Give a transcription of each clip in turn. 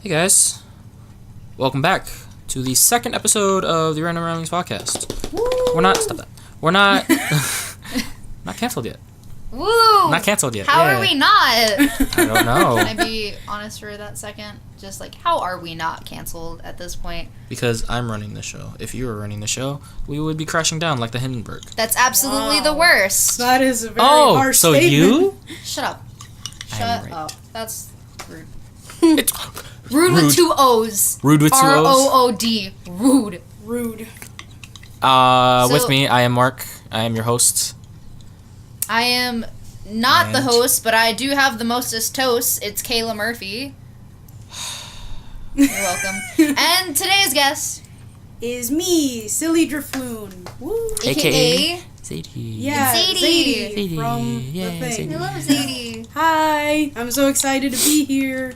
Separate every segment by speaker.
Speaker 1: Hey guys, welcome back to the second episode of the Random Ramblings podcast.
Speaker 2: Woo!
Speaker 1: We're not not canceled yet.
Speaker 2: Woo!
Speaker 1: Not canceled yet.
Speaker 2: How are we not?
Speaker 1: I don't know.
Speaker 2: Can I be honest for that second? Just like, how are we not canceled at this point?
Speaker 1: Because I'm running the show. If you were running the show, we would be crashing down like the Hindenburg.
Speaker 2: That's absolutely the worst.
Speaker 3: That is a very harsh statement.
Speaker 1: So you?
Speaker 2: Shut up.
Speaker 1: I'm right.
Speaker 2: Up. That's rude.
Speaker 1: It's
Speaker 2: Rude with two O's.
Speaker 1: Rude with two O's?
Speaker 2: R-O-O-D. Rude.
Speaker 3: Rude.
Speaker 1: With me, I am Mark. I am your host.
Speaker 2: I am not the host, but I do have the mostest toast. It's Kaelea Murphy. You're welcome. And today's guest
Speaker 3: is me, Silly Drifloon. Woo.
Speaker 2: AKA
Speaker 1: Zaidy.
Speaker 3: Yeah,
Speaker 2: Zaidy.
Speaker 3: Zaidy from
Speaker 1: Yeah,
Speaker 3: the thing.
Speaker 2: I love Zaidy.
Speaker 3: Hi, I'm so excited to be here.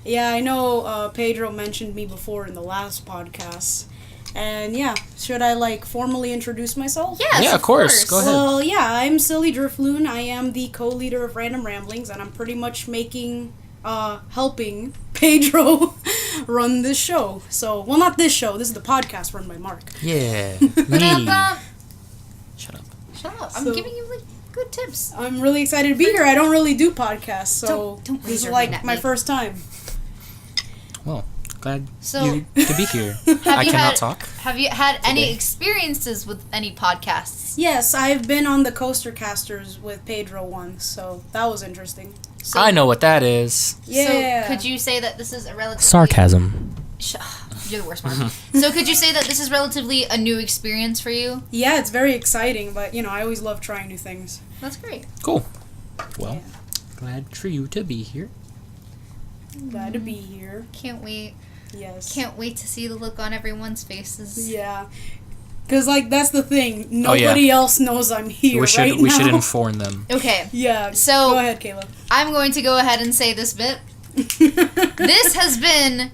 Speaker 3: Yeah, I know Pedro mentioned me before in the last podcast. And yeah, should I formally introduce myself?
Speaker 2: Yes,
Speaker 1: Yeah, of course. Go ahead.
Speaker 3: Well, yeah, I'm Silly Drifloon. I am the co-leader of Random Ramblings, and I'm pretty much helping Pedro run this show. So, well, not this show. This is the podcast run by Marc.
Speaker 1: Yeah.
Speaker 2: But,
Speaker 1: Me. Shut up.
Speaker 2: Shut up. I'm
Speaker 3: So-
Speaker 2: giving you good tips.
Speaker 3: I'm really excited to be here. I don't really do podcasts, so
Speaker 2: Don't
Speaker 3: this is
Speaker 2: razor
Speaker 3: like
Speaker 2: me at
Speaker 3: my
Speaker 2: me.
Speaker 3: first time.
Speaker 1: Well, glad
Speaker 2: So-
Speaker 1: you to be here. I
Speaker 2: you
Speaker 1: cannot
Speaker 2: had-
Speaker 1: talk.
Speaker 2: Have you had any
Speaker 1: Today.
Speaker 2: experiences with any podcasts?
Speaker 3: Yes, I've been on the Coaster Casters with Pedro once, so that was interesting.
Speaker 2: So,
Speaker 1: I know what that is.
Speaker 3: Yeah.
Speaker 2: So could you say that this is a relatively...
Speaker 1: Sarcasm.
Speaker 2: You're the worst, Mark. So could you say that this is relatively a new experience for you?
Speaker 3: Yeah, it's very exciting, but, I always love trying new things.
Speaker 2: That's great.
Speaker 1: Cool. Well,
Speaker 3: Yeah.
Speaker 1: glad for you to be here.
Speaker 3: Glad to be here.
Speaker 2: Can't wait.
Speaker 3: Yes.
Speaker 2: Can't wait to see the look on everyone's faces.
Speaker 3: Yeah. Because, that's the thing.
Speaker 1: Oh, yeah.
Speaker 3: Nobody else knows I'm here
Speaker 1: We should
Speaker 3: right
Speaker 1: we
Speaker 3: now.
Speaker 1: should inform them.
Speaker 2: Okay.
Speaker 3: Yeah.
Speaker 2: So-
Speaker 3: Go ahead, Kaelea.
Speaker 2: I'm going to go ahead and say this bit. This has been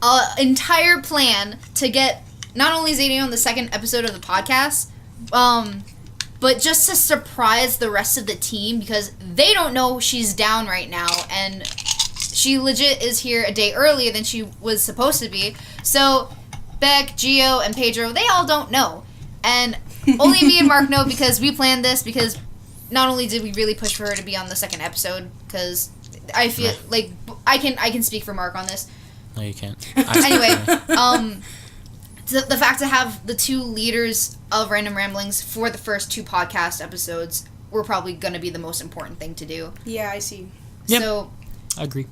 Speaker 2: an entire plan to get not only Zaidy on the second episode of the podcast, but just to surprise the rest of the team because they don't know she's down right now and she legit is here a day earlier than she was supposed to be. So Beck, Gio, and Pedro, they all don't know. And only me and Mark know because we planned this because not only did we really push for her to be on the second episode because I feel like I can speak for Mark on this.
Speaker 1: No, you can't.
Speaker 2: Anyway, the fact to have the two leaders of Random Ramblings for the first two podcast episodes were probably going to be the most important thing to do.
Speaker 3: Yeah, I see.
Speaker 1: Yep.
Speaker 2: So
Speaker 1: I agree.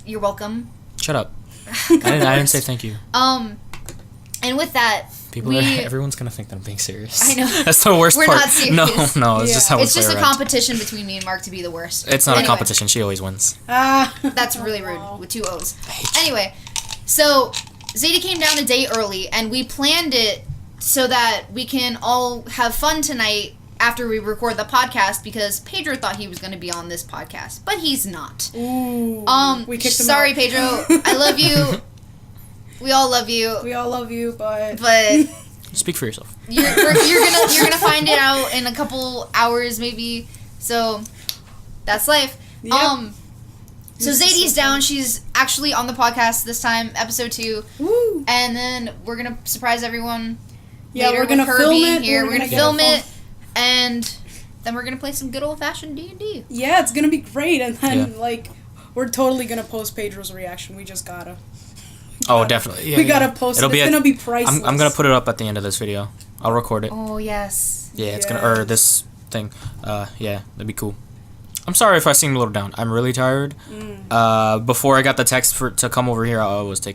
Speaker 2: You're welcome.
Speaker 1: Shut up. I didn't say thank you.
Speaker 2: And with that,
Speaker 1: Everyone's gonna think that I'm being serious.
Speaker 2: I know.
Speaker 1: That's the worst
Speaker 2: We're
Speaker 1: part.
Speaker 2: not serious.
Speaker 1: No, it's just how
Speaker 2: it's
Speaker 1: we
Speaker 2: just
Speaker 1: play
Speaker 2: a
Speaker 1: around.
Speaker 2: competition between me and Mark to be the worst.
Speaker 1: It's not
Speaker 2: Anyway.
Speaker 1: a competition. She always wins.
Speaker 2: That's really rude with two O's. Anyway, so Zaidy came down a day early, and we planned it so that we can all have fun tonight after we record the podcast because Pedro thought he was going to be on this podcast, but he's not.
Speaker 3: Ooh. We kicked him
Speaker 2: sorry,
Speaker 3: out.
Speaker 2: Pedro. I love you. We all love you.
Speaker 3: We all love you, but
Speaker 1: Speak for yourself.
Speaker 2: you're gonna find it out in a couple hours maybe. So that's life.
Speaker 3: Yep.
Speaker 2: So Zaidy's down. She's actually on the podcast this time, episode 2.
Speaker 3: Woo.
Speaker 2: And then we're gonna surprise everyone.
Speaker 3: Yeah,
Speaker 2: later
Speaker 3: we're gonna
Speaker 2: with her
Speaker 3: film
Speaker 2: being
Speaker 3: it.
Speaker 2: here. We're gonna film
Speaker 3: get
Speaker 2: it, and then we're gonna play some good old fashioned D&D.
Speaker 3: Yeah, it's gonna be great, and then we're totally gonna post Pedro's reaction. We just gotta.
Speaker 1: Oh, definitely. Yeah,
Speaker 3: we gotta post it. It's gonna be priceless.
Speaker 1: I'm gonna put it up at the end of this video. I'll record it.
Speaker 2: Oh yes.
Speaker 1: Yeah, it's gonna this thing. Yeah, that'd be cool. I'm sorry if I seem a little down. I'm really tired. Before I got the text to come over here, I was
Speaker 2: You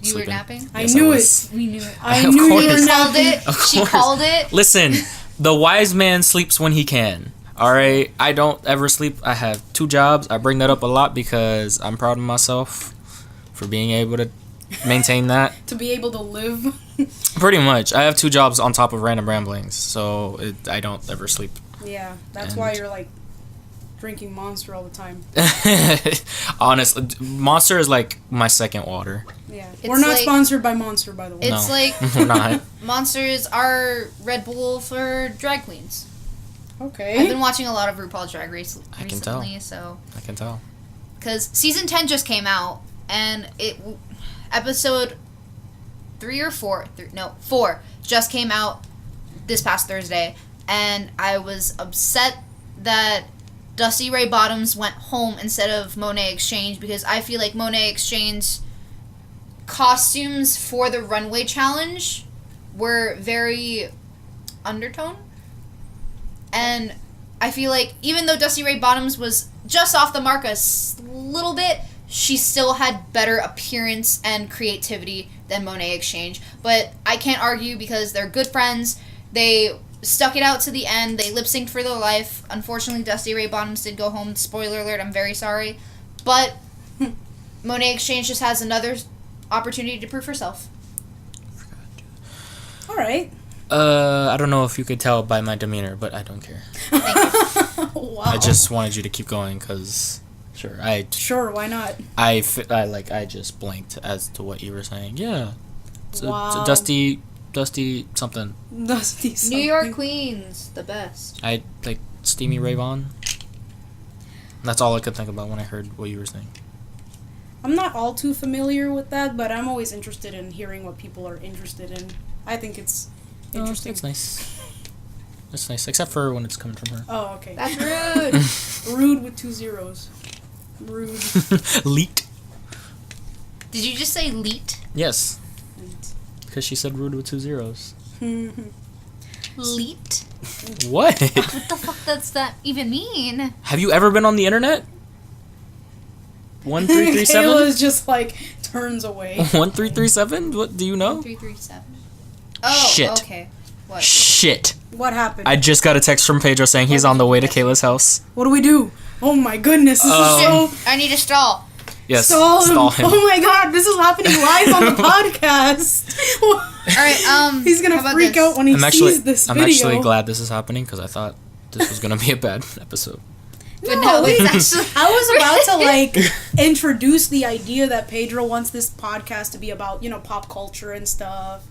Speaker 1: sleeping.
Speaker 2: were napping.
Speaker 3: I
Speaker 1: Yes,
Speaker 3: knew
Speaker 1: was.
Speaker 3: it.
Speaker 2: We knew it.
Speaker 3: I
Speaker 1: Of
Speaker 3: knew
Speaker 1: course.
Speaker 3: you were
Speaker 2: She
Speaker 3: not.
Speaker 2: called it.
Speaker 1: Of
Speaker 2: She
Speaker 1: course.
Speaker 2: called it.
Speaker 1: Listen, the wise man sleeps when he can. All right, I don't ever sleep. I have 2 jobs. I bring that up a lot because I'm proud of myself for being able to maintain that.
Speaker 3: To be able to live.
Speaker 1: Pretty much, I have 2 jobs on top of Random Ramblings, so I don't ever sleep.
Speaker 3: Yeah, that's
Speaker 1: And-
Speaker 3: why you're drinking Monster all the time.
Speaker 1: Honestly, Monster is like my second water.
Speaker 3: Yeah,
Speaker 2: It's
Speaker 3: we're not
Speaker 2: like-
Speaker 3: sponsored by Monster, by the way.
Speaker 2: It's
Speaker 1: No.
Speaker 2: like
Speaker 1: We're not.
Speaker 2: Monsters are Red Bull for drag queens.
Speaker 3: Okay.
Speaker 2: I've been watching a lot of RuPaul's Drag Race
Speaker 1: I can tell.
Speaker 2: recently, so
Speaker 1: I can tell.
Speaker 2: because season 10 just came out, and episode 4 just came out this past Thursday, and I was upset that Dusty Ray Bottoms went home instead of Monet Exchange, because I feel like Monet Exchange costumes for the runway challenge were very undertone, and I feel like even though Dusty Ray Bottoms was just off the mark a little bit, she still had better appearance and creativity than Monet Exchange. But I can't argue because they're good friends. They stuck it out to the end. They lip synced for their life. Unfortunately, Dusty Ray Bottoms did go home. Spoiler alert, I'm very sorry. But Monet Exchange just has another opportunity to prove herself.
Speaker 3: All right.
Speaker 1: I don't know if you could tell by my demeanor, but I don't care.
Speaker 3: Wow.
Speaker 1: I just wanted you to keep going because,
Speaker 3: Sure, why not?
Speaker 1: I just blanked as to what you were saying. Yeah, it's
Speaker 3: Wow.
Speaker 1: a dusty something.
Speaker 3: Dusty something.
Speaker 2: New York Queens, the best.
Speaker 1: I like steamy Ray-Ban. That's all I could think about when I heard what you were saying.
Speaker 3: I'm not all too familiar with that, but I'm always interested in hearing what people are interested in. I think it's interesting.
Speaker 1: It's nice. It's nice, except for when it's coming from her.
Speaker 3: Oh, okay.
Speaker 2: That's rude.
Speaker 3: Rude with 2 zeros. Rude.
Speaker 1: Leet.
Speaker 2: Did you just say leet?
Speaker 1: Yes, because she said rude with 2 zeros.
Speaker 2: Leet?
Speaker 1: What?
Speaker 2: What the fuck does that even mean?
Speaker 1: Have you ever been on the internet?
Speaker 3: Kayla
Speaker 1: 1337?
Speaker 3: is just like turns away.
Speaker 1: 1337? What do you know?
Speaker 2: 337. Oh,
Speaker 1: Shit.
Speaker 2: okay. What?
Speaker 1: Shit.
Speaker 3: What happened?
Speaker 1: I just got a text from Pedro saying he's on the way to Kayla's house.
Speaker 3: What do we do? Oh my goodness, this is so...
Speaker 2: I need a stall.
Speaker 1: Yes.
Speaker 3: Stall him.
Speaker 1: Stall him.
Speaker 3: Oh my god, this is happening live on the podcast.
Speaker 2: Alright,
Speaker 3: He's gonna
Speaker 2: how about
Speaker 3: freak
Speaker 2: this?
Speaker 3: out when he sees this
Speaker 1: I'm
Speaker 3: video.
Speaker 1: actually glad this is happening because I thought this was gonna be a bad episode.
Speaker 2: But no, it's actually...
Speaker 3: I was about to like introduce the idea that Pedro wants this podcast to be about, pop culture and stuff.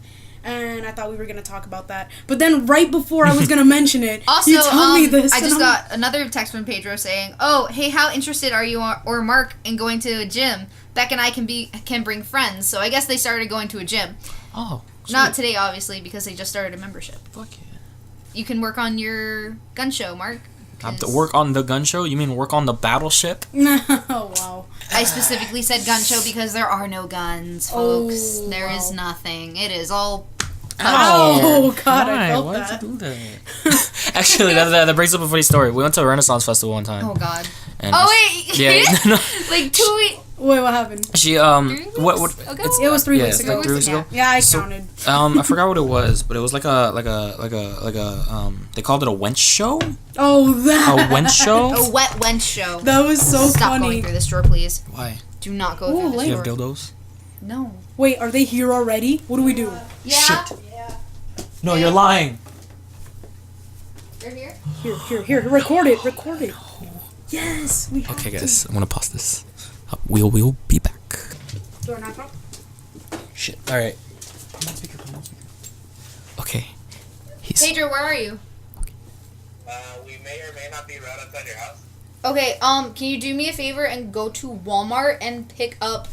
Speaker 3: And I thought we were going to talk about that. But then right before I was going to mention it,
Speaker 2: Also,
Speaker 3: you tell me this.
Speaker 2: I
Speaker 3: and
Speaker 2: just
Speaker 3: I'm-
Speaker 2: got another text from Pedro saying, "Oh, hey, how interested are you or Mark in going to a gym? Beck and I can bring friends." So I guess they started going to a gym.
Speaker 1: Oh.
Speaker 2: Not today, obviously, because they just started a membership.
Speaker 1: Fuck yeah.
Speaker 2: You can work on your gun show, Mark.
Speaker 1: Have to
Speaker 2: 'cause
Speaker 1: work on the gun show? You mean work on the battleship?
Speaker 3: Oh, wow.
Speaker 2: I specifically said gun show because there are no guns, folks. There is nothing. It is all...
Speaker 3: Oh, God, I
Speaker 1: Why?
Speaker 3: felt
Speaker 1: Why
Speaker 3: that.
Speaker 1: did you do that? Actually, that brings up a funny story. We went to a Renaissance festival one time.
Speaker 2: Oh, God.
Speaker 1: And
Speaker 2: Oh, wait!
Speaker 1: Yeah. No.
Speaker 2: Like 2 weeks...
Speaker 3: Wait, what happened?
Speaker 1: She,
Speaker 2: 3 weeks
Speaker 1: what,
Speaker 2: ago?
Speaker 1: it's,
Speaker 3: It was 3
Speaker 1: yeah,
Speaker 3: weeks
Speaker 1: it's
Speaker 3: ago.
Speaker 1: like 3 weeks ago.
Speaker 3: Yeah, I
Speaker 1: So-
Speaker 3: counted.
Speaker 1: I forgot what it was, but it was like a, they called it a wench show?
Speaker 3: Oh, that.
Speaker 1: A wench show?
Speaker 2: A wet wench show.
Speaker 3: That was so
Speaker 2: Stop
Speaker 3: funny.
Speaker 2: going through this door, please.
Speaker 1: Why?
Speaker 2: Do not go
Speaker 3: Ooh,
Speaker 2: through
Speaker 1: Do
Speaker 2: this
Speaker 1: you
Speaker 2: door.
Speaker 1: have dildos?
Speaker 2: No.
Speaker 3: Wait, are they here already? What do we do?
Speaker 2: Yeah.
Speaker 1: Shit. No, you're lying.
Speaker 2: You're here?
Speaker 3: Here. Record it. Yes. We have
Speaker 1: Okay,
Speaker 3: to.
Speaker 1: guys, I'm gonna pause this. We'll be back.
Speaker 3: Door knock up.
Speaker 1: Shit. All right. Okay. He's.
Speaker 2: Pedro, where are you?
Speaker 4: We may or may not be right outside your house.
Speaker 2: Okay, can you do me a favor and go to Walmart and pick up,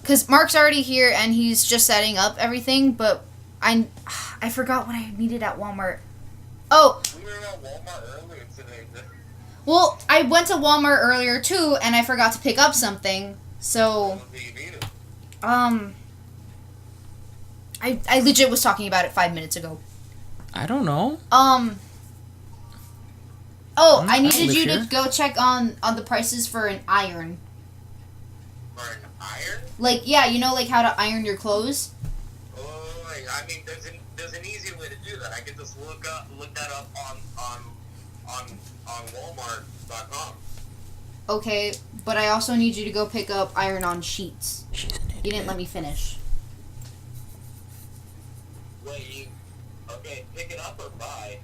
Speaker 2: because Mark's already here and he's just setting up everything, but I forgot what I needed at Walmart. Oh,
Speaker 4: We were at Walmart earlier today.
Speaker 2: well, I went to Walmart earlier too and I forgot to pick up something, so,
Speaker 4: What do you need?
Speaker 2: I legit was talking about it 5 minutes ago.
Speaker 1: I don't know.
Speaker 2: Oh,
Speaker 1: I
Speaker 2: I needed
Speaker 1: live
Speaker 2: you
Speaker 1: here.
Speaker 2: to go check on the prices for an iron.
Speaker 4: For an iron?
Speaker 2: Like, yeah, you know, like how to iron your clothes?
Speaker 4: Oh, I mean, there's an easy way to do that. I can just look that up on Walmart.com.
Speaker 2: Okay, but I also need you to go pick up iron-on sheets.
Speaker 1: She's an idiot.
Speaker 2: You didn't let me finish.
Speaker 4: Wait, okay, pick it up or buy?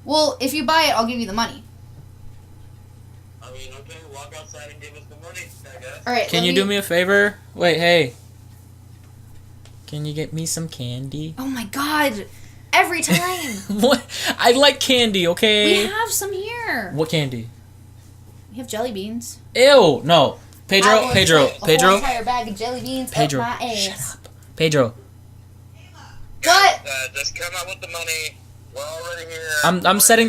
Speaker 2: Well, if you buy it, I'll give you the money.
Speaker 4: I mean, okay, walk outside and give us the money, I guess.
Speaker 2: Alright,
Speaker 1: Can you do me a favor? Wait, hey. Can you get me some candy?
Speaker 2: Oh my god! Every time!
Speaker 1: What? I like candy,
Speaker 2: We
Speaker 1: okay?
Speaker 2: have some here!
Speaker 1: What candy?
Speaker 2: We You have jelly beans.
Speaker 1: Ew, no.
Speaker 2: I
Speaker 1: Pedro,
Speaker 2: will
Speaker 1: Pedro,
Speaker 2: put a
Speaker 1: Pedro,
Speaker 2: whole entire bag of jelly beans
Speaker 1: Pedro,
Speaker 2: up my ass.
Speaker 1: shut up. Pedro,
Speaker 2: What?
Speaker 4: Just come out with the money. We're already here.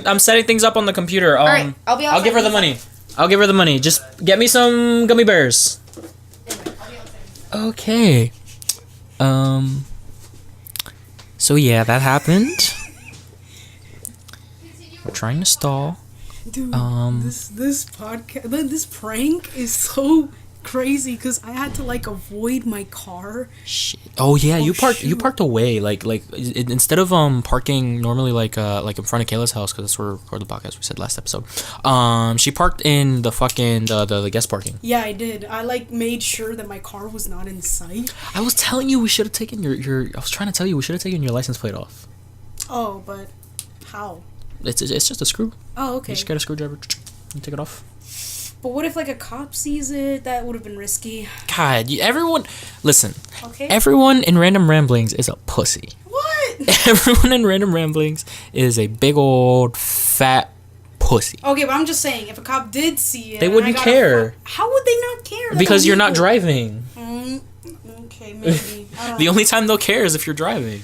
Speaker 1: I'm setting things up on the computer.
Speaker 2: Alright, I'll be
Speaker 1: I'll give her the money. I'll give her the money. Just get me some gummy bears. Okay. So yeah, that happened. We're trying to stall.
Speaker 3: Dude, this podcast, this prank is so crazy because I had to like avoid my car.
Speaker 1: Shit. Oh yeah, you
Speaker 3: shoot.
Speaker 1: parked away. Like instead of parking normally like in front of Kaela's house, because that's where we record the podcast. We said last episode. She parked in the fucking the guest parking.
Speaker 3: Yeah, I did. I like made sure that my car was not in sight.
Speaker 1: I was telling you we should have taken your. I was trying to tell you we should have taken your license plate off.
Speaker 3: Oh, but how?
Speaker 1: It's just a screw.
Speaker 3: Oh, okay.
Speaker 1: You just get a screwdriver and take it off.
Speaker 3: But what if like a cop sees it? That would have been risky.
Speaker 1: God, everyone, listen.
Speaker 3: Okay.
Speaker 1: Everyone in Random Ramblings is a pussy.
Speaker 3: What?
Speaker 1: Everyone in Random Ramblings is a big old fat pussy.
Speaker 3: Okay, but I'm just saying, if a cop did see it,
Speaker 1: They
Speaker 3: and
Speaker 1: wouldn't
Speaker 3: I got a
Speaker 1: care.
Speaker 3: how would they not care? That's
Speaker 1: Because you're not
Speaker 3: illegal.
Speaker 1: driving.
Speaker 3: Okay, maybe. I don't
Speaker 1: The
Speaker 3: know.
Speaker 1: only time they'll care is if you're driving.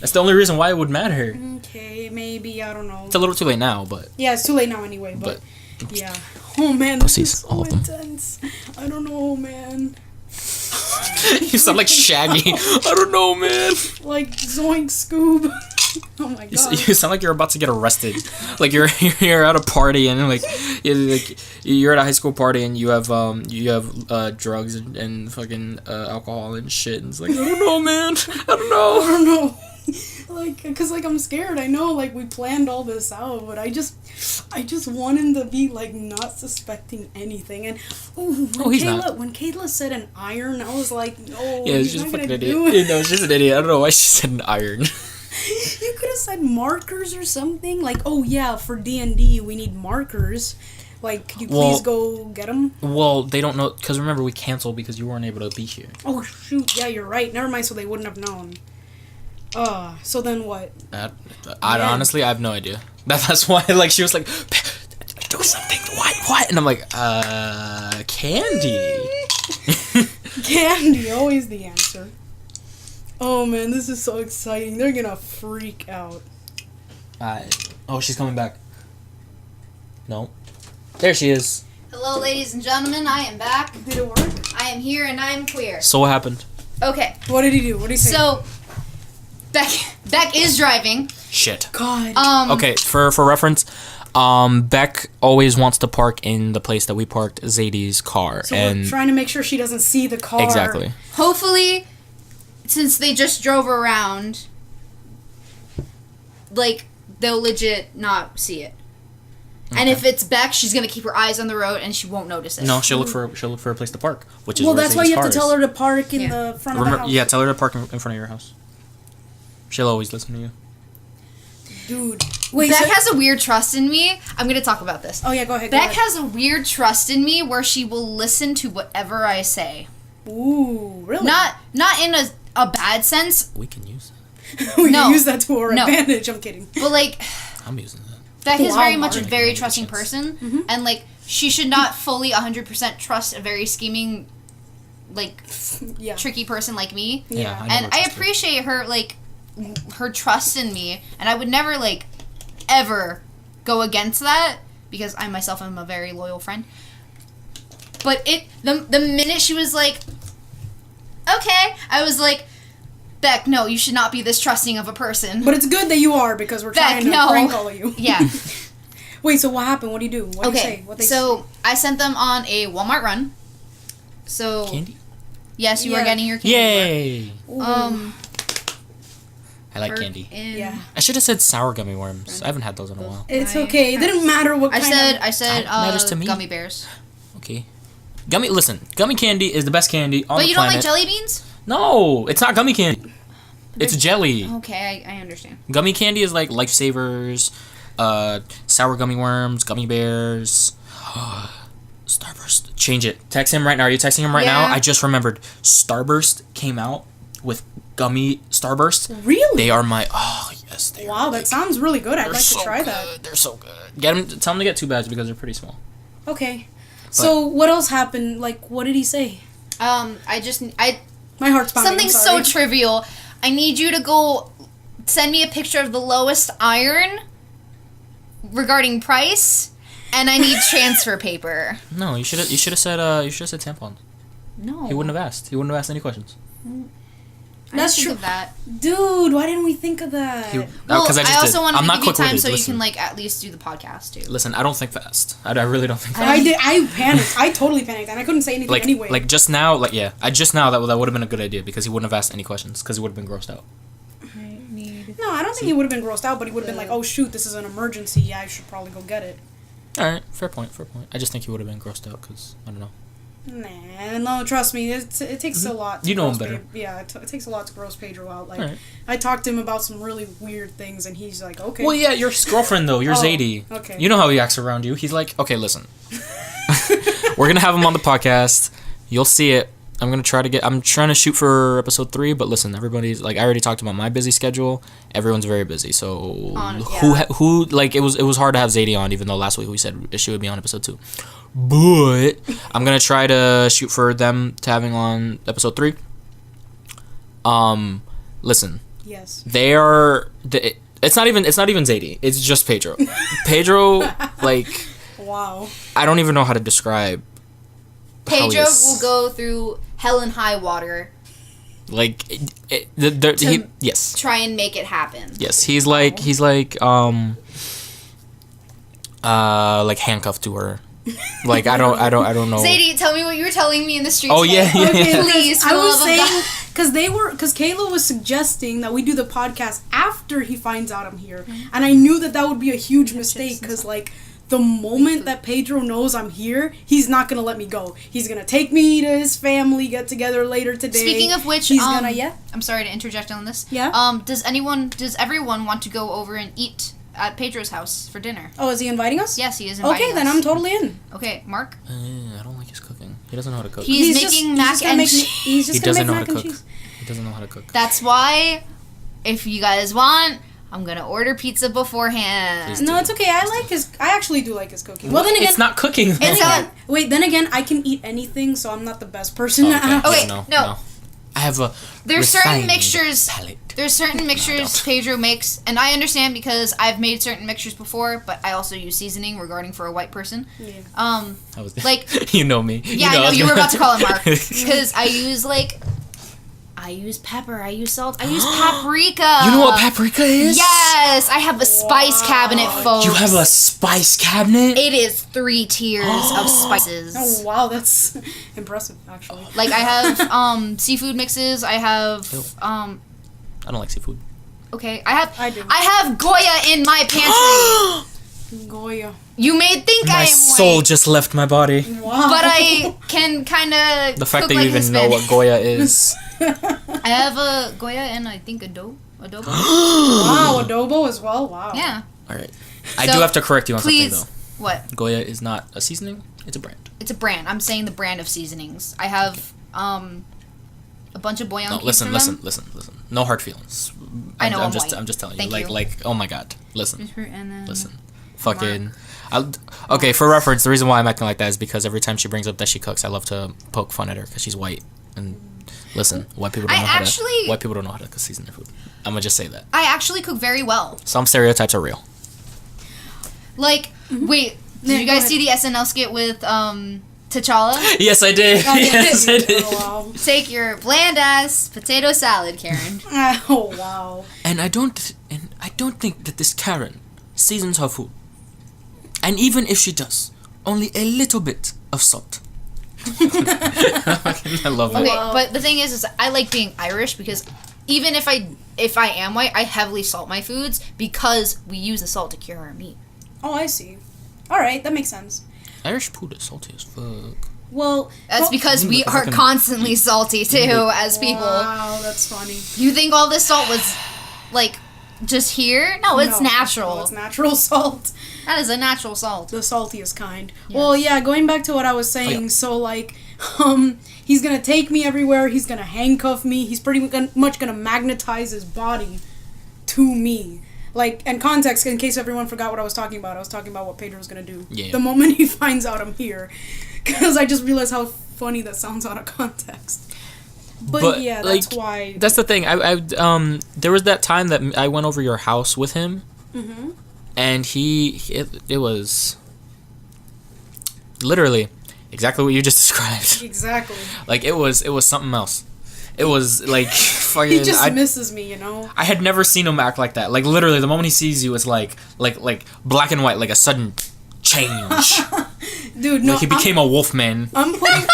Speaker 1: That's the only reason why it would matter.
Speaker 3: Okay, maybe. I don't know.
Speaker 1: It's a little too late now, but
Speaker 3: Yeah, it's too late now anyway. But yeah. Oh man, this
Speaker 1: Pussies,
Speaker 3: is so
Speaker 1: all of them.
Speaker 3: intense. I don't know, man.
Speaker 1: you sound like Shaggy. I don't know, man.
Speaker 3: Like Zoink Scoob. Oh my
Speaker 1: You,
Speaker 3: god.
Speaker 1: you sound like you're about to get arrested. Like you're at a party and you're at a high school party and you have drugs and fucking alcohol and shit. And it's like I don't know, man. I don't
Speaker 3: I
Speaker 1: know.
Speaker 3: don't know. Like, cause like I'm scared. I know, like we planned all this out, but I just want him to be like not suspecting anything. And
Speaker 1: He's not.
Speaker 3: when Kayla said an iron, I was like, no,
Speaker 1: Yeah,
Speaker 3: he's
Speaker 1: she's just a
Speaker 3: not
Speaker 1: fucking
Speaker 3: gonna
Speaker 1: idiot.
Speaker 3: do it.
Speaker 1: You know, she's an idiot. I don't know why she said an iron.
Speaker 3: You could have said markers or something. Like, oh yeah, for D&D we need markers. Like, could you please go get them?
Speaker 1: Well, they don't know because remember we canceled because you weren't able to be here.
Speaker 3: Oh shoot, yeah, you're right. Never mind. So they wouldn't have known. So then what?
Speaker 1: Honestly, I have no idea. That's why, like, she was like, do something. What? And I'm like, candy.
Speaker 3: Candy, always the answer. Oh man, this is so exciting. They're gonna freak out.
Speaker 1: Oh, she's coming back. No. There she is.
Speaker 2: Hello, ladies and gentlemen. I am back.
Speaker 3: Did it work?
Speaker 2: I am here and I am queer.
Speaker 1: So what happened?
Speaker 2: Okay,
Speaker 3: What did he do? What did he say?
Speaker 2: so Beck is driving.
Speaker 1: Shit.
Speaker 3: God.
Speaker 1: Okay, for reference, Beck always wants to park in the place that we parked Zaidy's car,
Speaker 3: So
Speaker 1: and
Speaker 3: we're trying to make sure she doesn't see the car.
Speaker 1: exactly.
Speaker 2: Hopefully, since they just drove around, like they'll legit not see it. And if it's Beck, she's gonna keep her eyes on the road and she won't notice it.
Speaker 1: No, she'll look for a place to park, which is
Speaker 3: Well,
Speaker 1: where
Speaker 3: that's why
Speaker 1: Zaidy's
Speaker 3: you have
Speaker 1: car
Speaker 3: to tell
Speaker 1: is.
Speaker 3: her to park in
Speaker 2: Yeah.
Speaker 3: the front of the house.
Speaker 1: Yeah, tell her to park in front of your house. She'll always listen to you.
Speaker 3: Dude. Wait,
Speaker 2: Beck
Speaker 3: so-
Speaker 2: has a weird trust in me. I'm gonna talk about this.
Speaker 3: Oh yeah, go ahead.
Speaker 2: Beck has a weird trust in me where she will listen to whatever I say.
Speaker 3: Ooh, really?
Speaker 2: Not in a bad sense,
Speaker 1: We can use that.
Speaker 3: we
Speaker 2: No.
Speaker 3: can use that to our
Speaker 2: No.
Speaker 3: advantage. I'm kidding.
Speaker 2: but like
Speaker 1: I'm using that.
Speaker 2: Beck is
Speaker 3: Wow,
Speaker 2: very much a
Speaker 3: Marc.
Speaker 2: very trusting person, and like she should not fully 100% trust a very scheming, like
Speaker 3: Yeah.
Speaker 2: tricky person like me.
Speaker 3: Yeah.
Speaker 1: I
Speaker 2: And
Speaker 1: never
Speaker 2: I
Speaker 1: trust her.
Speaker 2: appreciate her like her trust in me, and I would never like ever go against that because I myself am a very loyal friend. But the minute she was like, okay, I was like, Beck, no, you should not be this trusting of a person.
Speaker 3: But it's good that you are because we're
Speaker 2: Beck,
Speaker 3: trying to
Speaker 2: no.
Speaker 3: prank all of you.
Speaker 2: Yeah.
Speaker 3: Wait, so what happened? What do you do? What do you say?
Speaker 2: Okay.
Speaker 3: What they
Speaker 2: So I sent them on a Walmart run. So
Speaker 1: Candy?
Speaker 2: yes, you are
Speaker 3: Yeah.
Speaker 2: getting your candy.
Speaker 1: Yay!
Speaker 3: say? Ooh.
Speaker 1: I like
Speaker 2: Merc
Speaker 1: candy.
Speaker 2: in-
Speaker 3: Yeah.
Speaker 1: I should have said sour gummy worms. I haven't had those in a while.
Speaker 3: It's okay. It didn't matter what
Speaker 2: I
Speaker 3: kind
Speaker 2: said
Speaker 3: of...
Speaker 2: I said
Speaker 1: That matters to me.
Speaker 2: gummy bears.
Speaker 1: Okay. Listen, gummy candy is the best candy on
Speaker 2: But
Speaker 1: the
Speaker 2: you don't
Speaker 1: planet.
Speaker 2: like jelly beans?
Speaker 1: No, it's not gummy candy. It's jelly.
Speaker 2: Okay, I understand.
Speaker 1: Gummy candy is like Lifesavers, sour gummy worms, gummy bears. Starburst. Change it. Text him right now. Are you texting him right now?
Speaker 2: Yeah.
Speaker 1: I just remembered. Starburst came out with gummy Starburst.
Speaker 3: Really?
Speaker 1: They are my... Oh, yes. They
Speaker 3: Wow,
Speaker 1: are
Speaker 3: that sounds really good. I'd
Speaker 1: They're
Speaker 3: like
Speaker 1: so
Speaker 3: to try
Speaker 1: good.
Speaker 3: that.
Speaker 1: They're so good. Get them. Tell them to get 2 bags because they're pretty small.
Speaker 3: Okay. So what else happened? Like, what did he say?
Speaker 2: I
Speaker 3: My heart's pounding.
Speaker 2: something
Speaker 3: I'm
Speaker 2: so
Speaker 3: sorry.
Speaker 2: trivial. I need you to go send me a picture of the lowest iron regarding price, and I need transfer paper.
Speaker 1: No, you should have said tampons.
Speaker 2: No,
Speaker 1: He wouldn't have asked. He wouldn't have asked any questions.
Speaker 3: That's
Speaker 2: I didn't
Speaker 3: true.
Speaker 2: think of that.
Speaker 3: Dude, why didn't we think of that?
Speaker 2: Well,
Speaker 1: Because
Speaker 2: I also wanted
Speaker 1: I'm
Speaker 2: to
Speaker 1: not
Speaker 2: give you time
Speaker 1: quick-witted.
Speaker 2: so you
Speaker 1: Listen.
Speaker 2: can like at least do the podcast too.
Speaker 1: Listen, I don't think fast. I really don't think fast.
Speaker 3: I panicked. I totally panicked, and I couldn't say anything anyway.
Speaker 1: Like just now, that would have been a good idea because he wouldn't have asked any questions because he would have been grossed out.
Speaker 3: No, I don't think he would have been grossed out, but he would have been like, "Oh shoot, this is an emergency. Yeah, I should probably go get it."
Speaker 1: All right, fair point. I just think he would have been grossed out because I don't know.
Speaker 3: Nah, no, trust me, it takes a lot. To
Speaker 1: You know him
Speaker 3: gross
Speaker 1: better.
Speaker 3: It takes a lot to gross Pedro out. Like,
Speaker 1: Alright.
Speaker 3: I talked to him about some really weird things, and he's like, "Okay."
Speaker 1: Well, yeah, your girlfriend though. You're
Speaker 3: Oh,
Speaker 1: Zaidy.
Speaker 3: okay.
Speaker 1: You know how he acts around you. He's like, okay, listen. We're gonna have him on the podcast. You'll see it. I'm trying to shoot for episode 3, but listen, everybody's like, I already talked about my busy schedule. Everyone's very busy, so who like it was hard to have Zaidy on, even though last week we said she would be on episode 2. But I'm gonna try to shoot for them to having on episode 3. Listen,
Speaker 3: Yes.
Speaker 1: they are. It's not even Zaidy. It's just Pedro. Pedro, like,
Speaker 3: Wow.
Speaker 1: I don't even know how to describe. how he
Speaker 2: Pedro
Speaker 1: is.
Speaker 2: will go through hell and high water,
Speaker 1: Like, yes,
Speaker 2: try and make it happen.
Speaker 1: yes. He's like handcuffed to her. Like I don't know.
Speaker 2: Zadie, tell me what you were telling me in the streets.
Speaker 1: Oh, yeah,
Speaker 2: today.
Speaker 1: yeah.
Speaker 3: Okay,
Speaker 2: Please, for
Speaker 3: I
Speaker 2: the
Speaker 3: was
Speaker 2: love of
Speaker 3: saying
Speaker 2: God.
Speaker 3: because Kayla was suggesting that we do the podcast after he finds out I'm here, and I knew that would be a huge mistake because like the moment that Pedro knows I'm here, he's not gonna let me go. He's gonna take me to his family get together later today.
Speaker 2: Speaking of which,
Speaker 3: he's gonna
Speaker 2: I'm sorry to interject on this.
Speaker 3: Yeah?
Speaker 2: Does everyone want to go over and eat at Pedro's house for dinner?
Speaker 3: Oh, is he inviting us?
Speaker 2: Yes, he is inviting
Speaker 3: Okay, then
Speaker 2: us.
Speaker 3: I'm totally in.
Speaker 2: Okay, Mark.
Speaker 1: I don't like his cooking. He doesn't know how to cook.
Speaker 2: He's making mac and cheese.
Speaker 3: He's
Speaker 1: He
Speaker 3: just gonna
Speaker 1: doesn't
Speaker 3: make
Speaker 1: know how
Speaker 3: mac
Speaker 1: to
Speaker 3: and
Speaker 1: cook.
Speaker 3: cheese.
Speaker 1: He doesn't know how to cook.
Speaker 2: That's why, if you guys want, I'm gonna order pizza beforehand.
Speaker 1: Please.
Speaker 3: No, it's okay. I actually do like his cooking. Well, then again,
Speaker 1: It's not cooking.
Speaker 2: It's not.
Speaker 3: Then again, I can eat anything, so I'm not the best person to
Speaker 1: Okay.
Speaker 3: ask.
Speaker 2: Okay,
Speaker 1: Yeah,
Speaker 2: no.
Speaker 1: I have a
Speaker 2: There's certain
Speaker 1: refined
Speaker 2: mixtures.
Speaker 1: palate.
Speaker 2: There's certain mixtures
Speaker 1: don't.
Speaker 2: Pedro makes, and I understand because I've made certain mixtures before, but I also use seasoning regarding for a white person.
Speaker 3: Yeah.
Speaker 2: I like
Speaker 1: you know me.
Speaker 2: yeah, I know you were about to call him Mark because I use pepper, I use salt, I use paprika.
Speaker 1: You know what paprika is?
Speaker 2: Yes, I have a spice cabinet, folks.
Speaker 1: You have a spice cabinet?
Speaker 2: It is 3 tiers of spices.
Speaker 3: Oh wow, that's impressive, actually.
Speaker 2: Like I have seafood mixes. I have
Speaker 1: I don't like seafood.
Speaker 2: okay.
Speaker 3: I do.
Speaker 2: I have Goya in my pantry.
Speaker 3: Goya.
Speaker 2: You may think I
Speaker 1: My
Speaker 2: am
Speaker 1: soul
Speaker 2: white,
Speaker 1: just left my body.
Speaker 3: Wow.
Speaker 2: but I can kind of
Speaker 1: The fact
Speaker 2: cook
Speaker 1: that you
Speaker 2: like
Speaker 1: even know
Speaker 2: Hispanic.
Speaker 1: what Goya is.
Speaker 2: I have a Goya and I think adobo.
Speaker 3: Wow, adobo as well. Wow.
Speaker 2: Yeah.
Speaker 1: Alright. I
Speaker 2: So,
Speaker 1: do have to correct you on
Speaker 2: Please.
Speaker 1: something
Speaker 2: What?
Speaker 1: though. Goya is not a seasoning, it's a brand.
Speaker 2: It's a brand. I'm saying the brand of seasonings. I have a bunch of bouillon
Speaker 1: No,
Speaker 2: cubes
Speaker 1: listen.
Speaker 2: from them.
Speaker 1: No hard feelings.
Speaker 2: I know, I'm
Speaker 1: just
Speaker 2: white.
Speaker 1: I'm just telling
Speaker 2: Thank
Speaker 1: you.
Speaker 2: you.
Speaker 1: Like oh my god. Listen.
Speaker 2: And then
Speaker 1: Listen. Fucking okay, for reference, the reason why I'm acting like that is because every time she brings up that she cooks, I love to poke fun at her because she's white. And listen, white people don't know how to cook season their food. I'm gonna just say that.
Speaker 2: I actually cook very well.
Speaker 1: Some stereotypes are real.
Speaker 2: Like, wait, did
Speaker 3: Yeah,
Speaker 2: you
Speaker 3: go
Speaker 2: guys
Speaker 3: ahead.
Speaker 2: see the SNL skit with T'Challa?
Speaker 1: Yes, I did. Yes, I did.
Speaker 3: Oh wow.
Speaker 2: Take your bland ass potato salad, Karen.
Speaker 3: Oh wow.
Speaker 1: And I don't think that this Karen seasons her food. And even if she does, only a little bit of salt. I love
Speaker 2: Okay,
Speaker 1: it.
Speaker 3: Wow.
Speaker 2: but the thing is I like being Irish because even if I am white, I heavily salt my foods because we use the salt to cure our meat.
Speaker 3: Oh, I see. All right, that makes sense.
Speaker 1: Irish food is salty as fuck.
Speaker 3: Well,
Speaker 2: That's because we are
Speaker 1: fucking-
Speaker 2: constantly salty too as people.
Speaker 3: Wow, that's funny.
Speaker 2: You think all this salt was like just here? No, it's natural.
Speaker 3: No, it's natural salt.
Speaker 2: That is a natural salt.
Speaker 3: The saltiest kind.
Speaker 2: Yes.
Speaker 3: Well, yeah, going back to what I was saying, so like, he's gonna take me everywhere, he's gonna handcuff me, he's pretty much gonna magnetize his body to me. Like, and context, in case everyone forgot what I was talking about. I was talking about what Pedro's gonna do.
Speaker 1: Yeah.
Speaker 3: The moment he finds out I'm here. Because I just realized how funny that sounds out of context. But yeah, that's
Speaker 1: like,
Speaker 3: why.
Speaker 1: That's the thing. I there was that time that I went over your house with him.
Speaker 3: Mm-hmm.
Speaker 1: And it was literally exactly what you just described.
Speaker 3: Exactly.
Speaker 1: Like, it was something else. It was like fucking.
Speaker 3: He just misses me, you know.
Speaker 1: I had never seen him act like that. Like, literally, the moment he sees you, it's like black and white, like a sudden change.
Speaker 3: Dude, no.
Speaker 1: Like, he became a wolf man.
Speaker 3: I'm putting.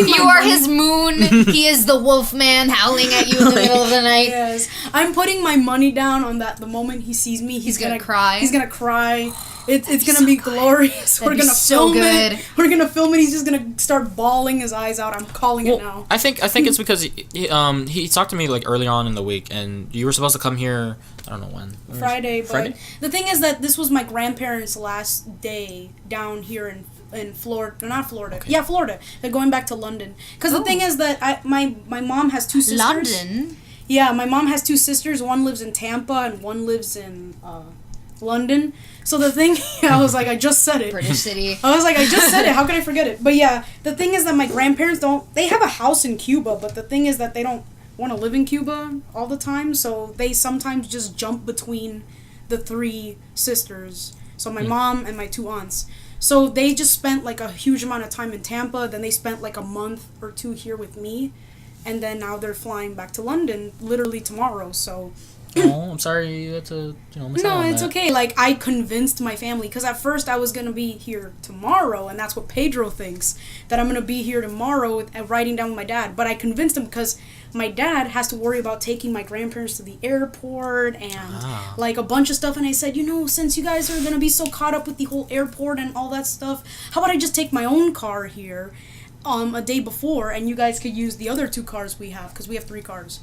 Speaker 2: You are his moon. He is the wolf man howling at you in the middle of the night.
Speaker 3: Yes, I'm putting my money down on that. The moment he sees me, he's gonna
Speaker 2: cry.
Speaker 3: He's gonna cry. It's gonna be glorious. We're gonna
Speaker 2: so
Speaker 3: film it. We're gonna film it. He's just gonna start bawling his eyes out. I'm calling it now.
Speaker 1: I think it's because he talked to me like early on in the week, and you were supposed to come here. I don't know when.
Speaker 3: Friday, but
Speaker 1: Friday?
Speaker 3: the thing is that this was my grandparents' last day down here in Florida. Not Florida.
Speaker 1: Okay.
Speaker 3: Yeah, Florida. They're going back to London. Because the thing is that my mom has two sisters.
Speaker 2: London?
Speaker 3: Yeah, my mom has two sisters. One lives in Tampa and one lives in London. So the thing, I was like, I just said it.
Speaker 2: British city.
Speaker 3: I was like, I just said it. How could I forget it? But yeah, the thing is that my grandparents they have a house in Cuba, but the thing is that they don't want to live in Cuba all the time. So they sometimes just jump between the three sisters. So my mom and my two aunts. So they just spent like a huge amount of time in Tampa. Then they spent like a month or two here with me. And then now they're flying back to London literally tomorrow. So
Speaker 1: Oh, I'm sorry you had to, miss out
Speaker 3: no,
Speaker 1: on
Speaker 3: it's
Speaker 1: that.
Speaker 3: okay. Like, I convinced my family, because at first I was going to be here tomorrow, and that's what Pedro thinks, that I'm going to be here tomorrow and riding down with my dad. But I convinced him because my dad has to worry about taking my grandparents to the airport and, like, a bunch of stuff. And I said, since you guys are going to be so caught up with the whole airport and all that stuff, how about I just take my own car here a day before, and you guys could use the other two cars we have, because we have 3 cars.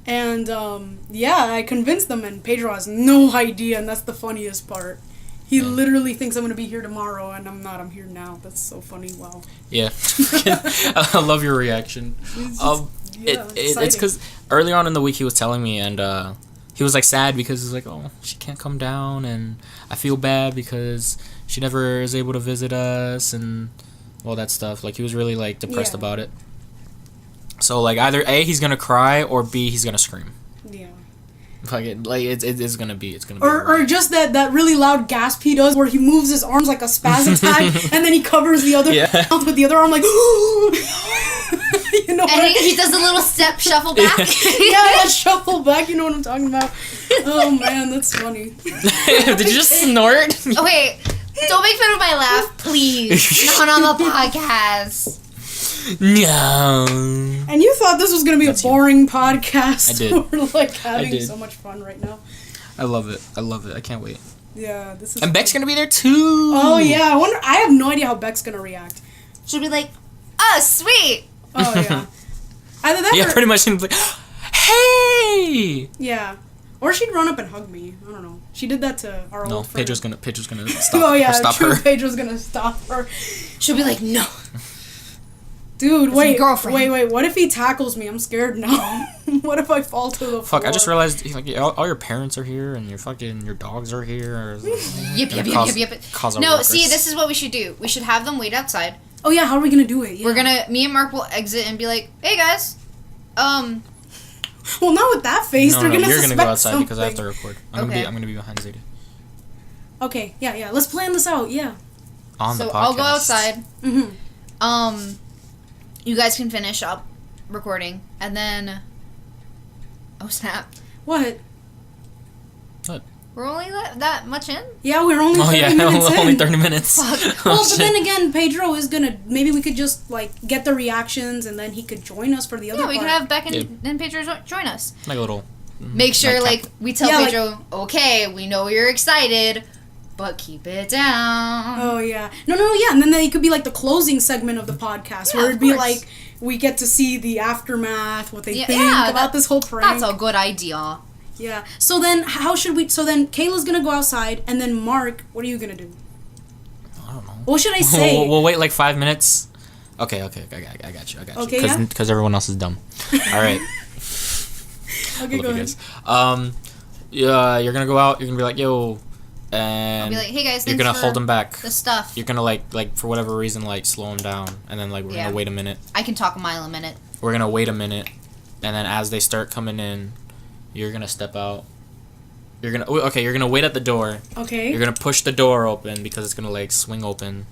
Speaker 3: And, yeah, I convinced them, and Pedro has no idea, and that's the funniest part. He literally thinks I'm going to be here tomorrow, and I'm not. I'm here now. That's so funny. Wow.
Speaker 1: Yeah. I love your reaction. It's because earlier on in the week he was telling me, and he was, like, sad because he's like, oh, she can't come down, and I feel bad because she never is able to visit us, and all that stuff. Like, he was really, like, depressed about it. So, like, either A, he's gonna cry, or B, he's gonna scream.
Speaker 3: Yeah.
Speaker 1: It's gonna be.
Speaker 3: Or just that really loud gasp he does, where he moves his arms like a spaz attack, and then he covers the other mouth with the other arm, like. You know.
Speaker 2: And he does a little step shuffle back.
Speaker 3: Yeah, shuffle back. You know what I'm talking about. Oh man, that's funny.
Speaker 1: Did you just snort?
Speaker 2: Okay, don't make fun of my laugh, please. Not on the podcast.
Speaker 1: No.
Speaker 3: And you thought this was gonna be a boring podcast.
Speaker 1: I did.
Speaker 3: We're like having so much fun right now.
Speaker 1: I love it. I can't wait.
Speaker 3: Yeah, this is.
Speaker 1: And Beck's gonna be there too.
Speaker 3: Oh yeah, I have no idea how Beck's gonna react.
Speaker 2: She'll be like, "Oh, sweet."
Speaker 3: Oh yeah. Either that or,
Speaker 1: pretty much. Like, hey.
Speaker 3: Yeah. Or she'd run up and hug me. I don't know. She did that to our old friend.
Speaker 1: Pedro's gonna stop.
Speaker 3: Oh yeah,
Speaker 1: stop
Speaker 3: true.
Speaker 1: her.
Speaker 3: Pedro's gonna stop her.
Speaker 2: She'll be like, "No."
Speaker 3: Dude, wait,
Speaker 2: girlfriend.
Speaker 3: wait. What if he tackles me? I'm scared now. What if I fall to the floor?
Speaker 1: Fuck! I just realized like all your parents are here and your dogs are here.
Speaker 2: Yep. No, see, this is what we should do. We should have them wait outside.
Speaker 3: Oh yeah, how are we gonna do it? Yeah.
Speaker 2: Me and Mark will exit and be like, "Hey guys,
Speaker 3: Well, not with that face.
Speaker 1: No,
Speaker 3: They're gonna
Speaker 1: you're
Speaker 3: suspect
Speaker 1: gonna go outside
Speaker 3: something.
Speaker 1: because I have to record. I'm gonna be behind Zaidy.
Speaker 3: Okay, yeah. Let's plan this out. Yeah.
Speaker 1: On the
Speaker 2: So
Speaker 1: podcast.
Speaker 2: I'll go outside.
Speaker 3: Mm-hmm.
Speaker 2: You guys can finish up recording, and then. Oh snap!
Speaker 3: What?
Speaker 2: We're only that much in.
Speaker 3: Yeah, we're only 30 minutes
Speaker 1: only
Speaker 3: in.
Speaker 1: 30 minutes.
Speaker 2: Fuck.
Speaker 3: Well, but then again, Pedro is gonna. Maybe we could just like get the reactions, and then he could join us for the other.
Speaker 2: Yeah, we
Speaker 3: part.
Speaker 2: could have Beck and Pedro join us.
Speaker 1: Like a little.
Speaker 2: Make sure,
Speaker 1: like
Speaker 2: we tell
Speaker 3: Yeah,
Speaker 2: Pedro, okay, we know you're excited, but keep it down.
Speaker 3: Oh yeah, no, yeah, and then it could be like the closing segment of the podcast, where it'd be like we get to see the aftermath, what they think about this whole prank.
Speaker 2: That's a good idea.
Speaker 3: Yeah. So then, how should we? So then, Kayla's gonna go outside, and then Mark, what are you gonna do?
Speaker 1: I don't know.
Speaker 3: What should I say?
Speaker 1: We'll wait like 5 minutes. Okay, I got you.
Speaker 3: Okay,
Speaker 1: Because everyone else is dumb. All right.
Speaker 3: Okay, go ahead.
Speaker 1: Guys. you're gonna go out. You're gonna be like, yo, and
Speaker 2: I'll be like, hey guys,
Speaker 1: you're
Speaker 2: thanks
Speaker 1: gonna
Speaker 2: for
Speaker 1: hold them back.
Speaker 2: the stuff.
Speaker 1: You're gonna like for whatever reason like slow them down, and then like we're gonna wait a minute.
Speaker 2: I can talk a mile a minute.
Speaker 1: We're gonna wait a minute, and then as they start coming in, you're gonna step out. You're gonna wait at the door.
Speaker 3: Okay.
Speaker 1: You're gonna push the door open because it's gonna like swing open.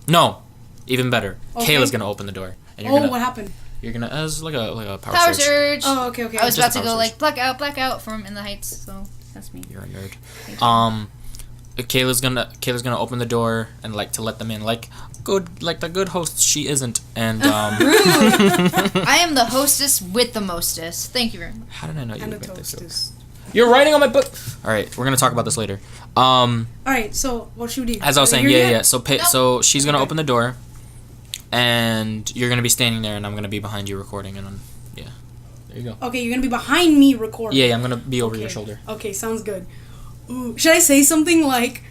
Speaker 1: No, even better.
Speaker 3: Okay.
Speaker 1: Kayla's gonna open the door. And you're gonna,
Speaker 3: what happened?
Speaker 1: You're gonna as like a power,
Speaker 2: Power
Speaker 1: surge.
Speaker 2: surge.
Speaker 3: Oh, okay.
Speaker 2: I was
Speaker 1: Just
Speaker 2: about to
Speaker 1: power
Speaker 2: go
Speaker 1: surge.
Speaker 2: like black out from In the Heights. So that's me.
Speaker 1: You're a nerd.
Speaker 2: Thank you.
Speaker 1: Kayla's gonna open the door and like to let them in like the good host she isn't and
Speaker 2: I am the hostess with the mostest. Thank you very much.
Speaker 1: how did I know you
Speaker 3: And
Speaker 1: would
Speaker 3: a
Speaker 1: make this joke?
Speaker 3: toasters.
Speaker 1: You're writing on my book. All right, we're gonna talk about this later.
Speaker 3: All right. So what should we do?
Speaker 1: As I was
Speaker 3: Are they
Speaker 1: saying,
Speaker 3: here
Speaker 1: yeah.
Speaker 3: yet?
Speaker 1: So she's gonna
Speaker 3: Okay.
Speaker 1: open the door, and you're gonna be standing there, and I'm gonna be behind you recording, and yeah, there you go.
Speaker 3: Okay, you're gonna be behind me recording.
Speaker 1: Yeah, I'm gonna be over
Speaker 3: Okay.
Speaker 1: your shoulder.
Speaker 3: Okay, sounds good. Ooh, should I say something like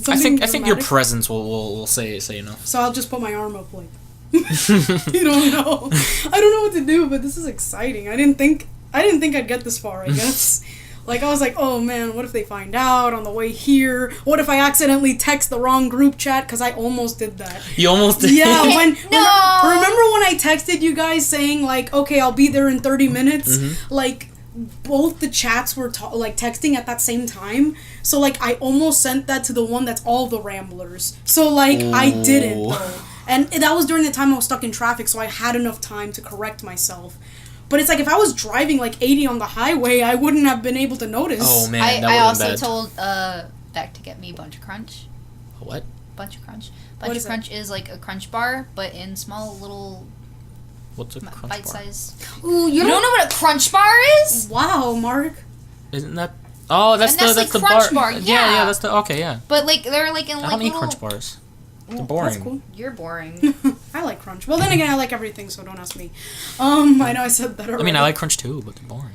Speaker 3: something?
Speaker 1: I think your
Speaker 3: dramatic?
Speaker 1: presence will say enough.
Speaker 3: So I'll just put my arm up like. You don't know. I don't know what to do, but this is exciting. I didn't think I'd get this far. I guess. Like I was like, oh man, what if they find out on the way here? What if I accidentally text the wrong group chat? Because I almost did that.
Speaker 1: You almost did.
Speaker 3: Yeah, when
Speaker 2: No!
Speaker 3: remember when I texted you guys saying like, okay, I'll be there in 30 minutes. Like both the chats were like texting at that same time. So like I almost sent that to the one that's all the ramblers. So like I didn't
Speaker 1: Ooh.
Speaker 3: though. And that was during the time I was stuck in traffic, so I had enough time to correct myself. But it's like if I was driving like 80 on the highway, I wouldn't have been able to notice.
Speaker 1: Oh man, that
Speaker 2: I
Speaker 1: would've
Speaker 2: also
Speaker 1: been bad.
Speaker 2: told Beck to get me Bunch of Crunch.
Speaker 1: What?
Speaker 2: Bunch of Crunch.
Speaker 3: What
Speaker 2: Bunch
Speaker 3: is
Speaker 2: of Crunch is like a crunch bar, but in small little
Speaker 1: What's a crunch bar?
Speaker 2: bite-sized.
Speaker 3: Ooh,
Speaker 2: You don't know what a crunch bar is?
Speaker 3: Wow, Mark.
Speaker 1: Isn't that? Oh, that's
Speaker 2: And
Speaker 1: the
Speaker 2: that's
Speaker 1: that's
Speaker 2: like
Speaker 1: the
Speaker 2: Crunch
Speaker 1: bar.
Speaker 2: Bar,
Speaker 1: Yeah,
Speaker 2: yeah.
Speaker 1: that's the okay, yeah.
Speaker 2: But like they're like in
Speaker 1: I
Speaker 2: like
Speaker 1: don't eat
Speaker 2: little.
Speaker 1: crunch bars. They're
Speaker 3: Well,
Speaker 1: boring.
Speaker 3: That's cool.
Speaker 2: You're boring.
Speaker 3: I like crunch. Well, then again, I like everything, so don't ask me. I know I said that already.
Speaker 1: I mean, I like crunch too, but they're boring.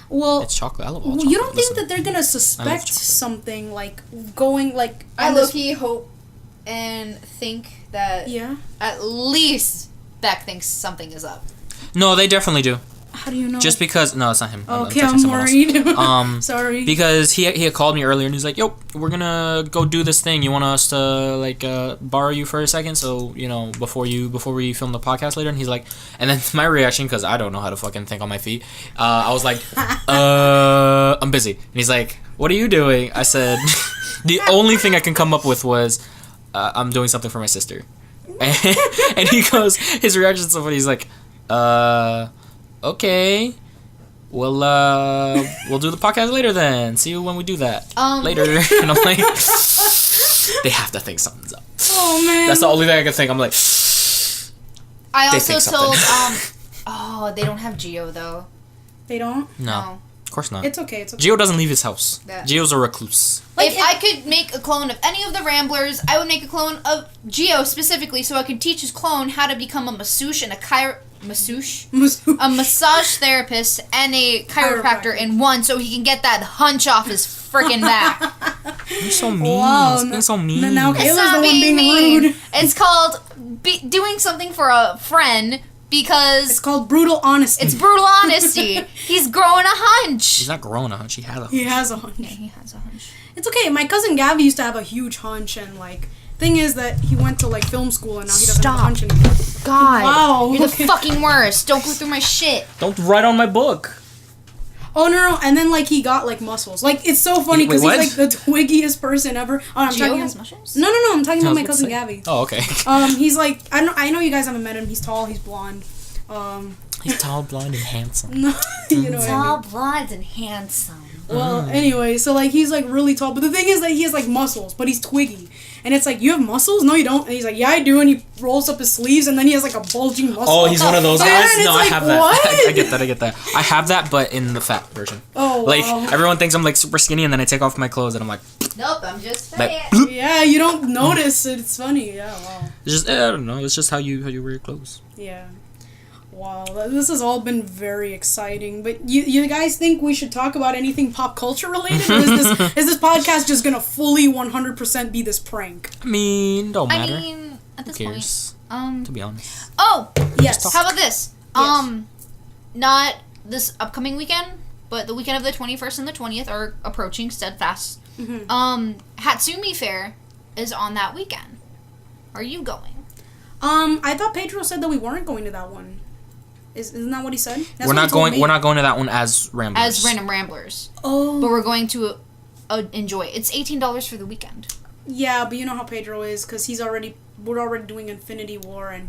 Speaker 3: Well,
Speaker 1: It's chocolate. I love all
Speaker 3: well,
Speaker 1: chocolate.
Speaker 3: you don't think
Speaker 1: Listen.
Speaker 3: that they're gonna
Speaker 1: I
Speaker 3: suspect
Speaker 1: love chocolate.
Speaker 3: something like going like?
Speaker 2: I
Speaker 3: on this-
Speaker 2: low-key hope and think that
Speaker 3: Yeah.
Speaker 2: at least Beck thinks something is up.
Speaker 1: No, they definitely do.
Speaker 3: How do you know?
Speaker 1: Just because no, it's not him.
Speaker 3: Okay,
Speaker 1: texting
Speaker 3: I'm
Speaker 1: someone else.
Speaker 3: worried. Sorry.
Speaker 1: Because he had called me earlier and he's like, "Yo, we're gonna go do this thing. You want us to like borrow you for a second, so you know before we film the podcast later?" And he's like, and then my reaction, because I don't know how to fucking think on my feet, I was like, I'm busy. And he's like, "What are you doing?" I said, the only thing I can come up with was, I'm doing something for my sister. And he goes, his reaction is so funny. He's like, okay. We'll do the podcast later then. See you when we do that. Later. And I'm like, they have to think something's up.
Speaker 3: Oh man.
Speaker 1: That's the only thing I can think. I'm like,
Speaker 2: I
Speaker 1: They
Speaker 2: also
Speaker 1: think
Speaker 2: told
Speaker 1: something.
Speaker 2: they don't have Geo though.
Speaker 3: They don't.
Speaker 1: no, of course not.
Speaker 3: It's okay. It's okay.
Speaker 1: Gio doesn't leave his house.
Speaker 2: Yeah.
Speaker 1: Gio's a recluse.
Speaker 3: Like,
Speaker 2: if I could make a clone of any of the Ramblers, I would make a clone of Geo specifically so I could teach his clone how to become a masseuse and a massage therapist and a chiropractor in one so he can get that hunch off his freaking back.
Speaker 1: You're so mean.
Speaker 3: Wow,
Speaker 1: You're being so mean.
Speaker 3: now
Speaker 2: It's
Speaker 3: Kayla's
Speaker 2: not
Speaker 3: the one being
Speaker 2: mean.
Speaker 3: rude.
Speaker 2: It's called doing something for a friend because
Speaker 3: It's called brutal honesty.
Speaker 2: it's brutal honesty. He's growing a hunch.
Speaker 1: She's not growing a hunch. She has a
Speaker 3: He has a hunch.
Speaker 2: Yeah, he has a hunch.
Speaker 3: It's okay. My cousin Gabby used to have a huge hunch, and like, thing is that he went to like film school, and now he doesn't have a
Speaker 2: Stop.
Speaker 3: hunch anymore.
Speaker 2: God.
Speaker 3: Wow,
Speaker 2: You're
Speaker 3: okay.
Speaker 2: the fucking worst. Don't go through my shit.
Speaker 1: Don't write on my book.
Speaker 3: Oh no! And then like he got like muscles. Like it's so funny because
Speaker 1: Wait,
Speaker 3: he's like the twiggiest person ever. Oh, I'm
Speaker 2: Geo
Speaker 3: talking.
Speaker 2: has mushrooms?
Speaker 3: No, I'm talking
Speaker 1: I
Speaker 3: about
Speaker 1: was
Speaker 3: my
Speaker 1: about to
Speaker 3: cousin
Speaker 1: say.
Speaker 3: Gabby.
Speaker 1: Oh, okay.
Speaker 3: He's like I know you guys haven't met him. He's tall. He's blonde.
Speaker 1: He's tall, blonde, and handsome.
Speaker 3: You know what I mean?
Speaker 2: blonde and handsome.
Speaker 3: Well, anyway, so like he's like really tall, but the thing is that he has like muscles, but he's twiggy. And it's like, you have muscles? No, you don't. And he's like, yeah, I do. And he rolls up his sleeves, and then he has like a bulging muscle.
Speaker 1: Oh, he's one of those
Speaker 3: Yeah,
Speaker 1: guys?
Speaker 3: and it's
Speaker 1: No,
Speaker 3: like,
Speaker 1: I have that.
Speaker 3: what?
Speaker 1: I get that. I have that, but in the fat version.
Speaker 3: Oh,
Speaker 1: Like,
Speaker 3: wow.
Speaker 1: everyone thinks I'm like super skinny, and then I take off my clothes, and I'm like,
Speaker 2: Nope, I'm just
Speaker 1: like
Speaker 2: fat.
Speaker 1: bloop.
Speaker 3: Yeah, you don't notice it. It's funny. Yeah, wow.
Speaker 1: It's just, I don't know. It's just how you wear your clothes.
Speaker 3: Yeah. Wow, this has all been very exciting. But you guys think we should talk about anything pop culture related? Or is this podcast just gonna fully 100% be this prank?
Speaker 1: I mean, don't
Speaker 2: I
Speaker 1: matter.
Speaker 2: mean, at
Speaker 1: Who
Speaker 2: this
Speaker 1: cares?
Speaker 2: point,
Speaker 1: To be honest.
Speaker 2: Oh,
Speaker 3: Yes.
Speaker 2: how about this?
Speaker 3: Yes.
Speaker 2: Not this upcoming weekend, but the weekend of the 21st and the 20th are approaching steadfast.
Speaker 3: Mm-hmm.
Speaker 2: Hatsumi Fair is on that weekend. Are you going?
Speaker 3: I thought Pedro said that we weren't going to that one. Isn't that what he said? That's
Speaker 1: We're
Speaker 3: what he
Speaker 1: not
Speaker 3: told
Speaker 1: going.
Speaker 3: me.
Speaker 1: We're not going to that one as ramblers.
Speaker 2: As Random Ramblers.
Speaker 3: Oh.
Speaker 2: But we're going to enjoy it. It's $18 for the weekend.
Speaker 3: Yeah, but you know how Pedro is, because we're already doing Infinity War, and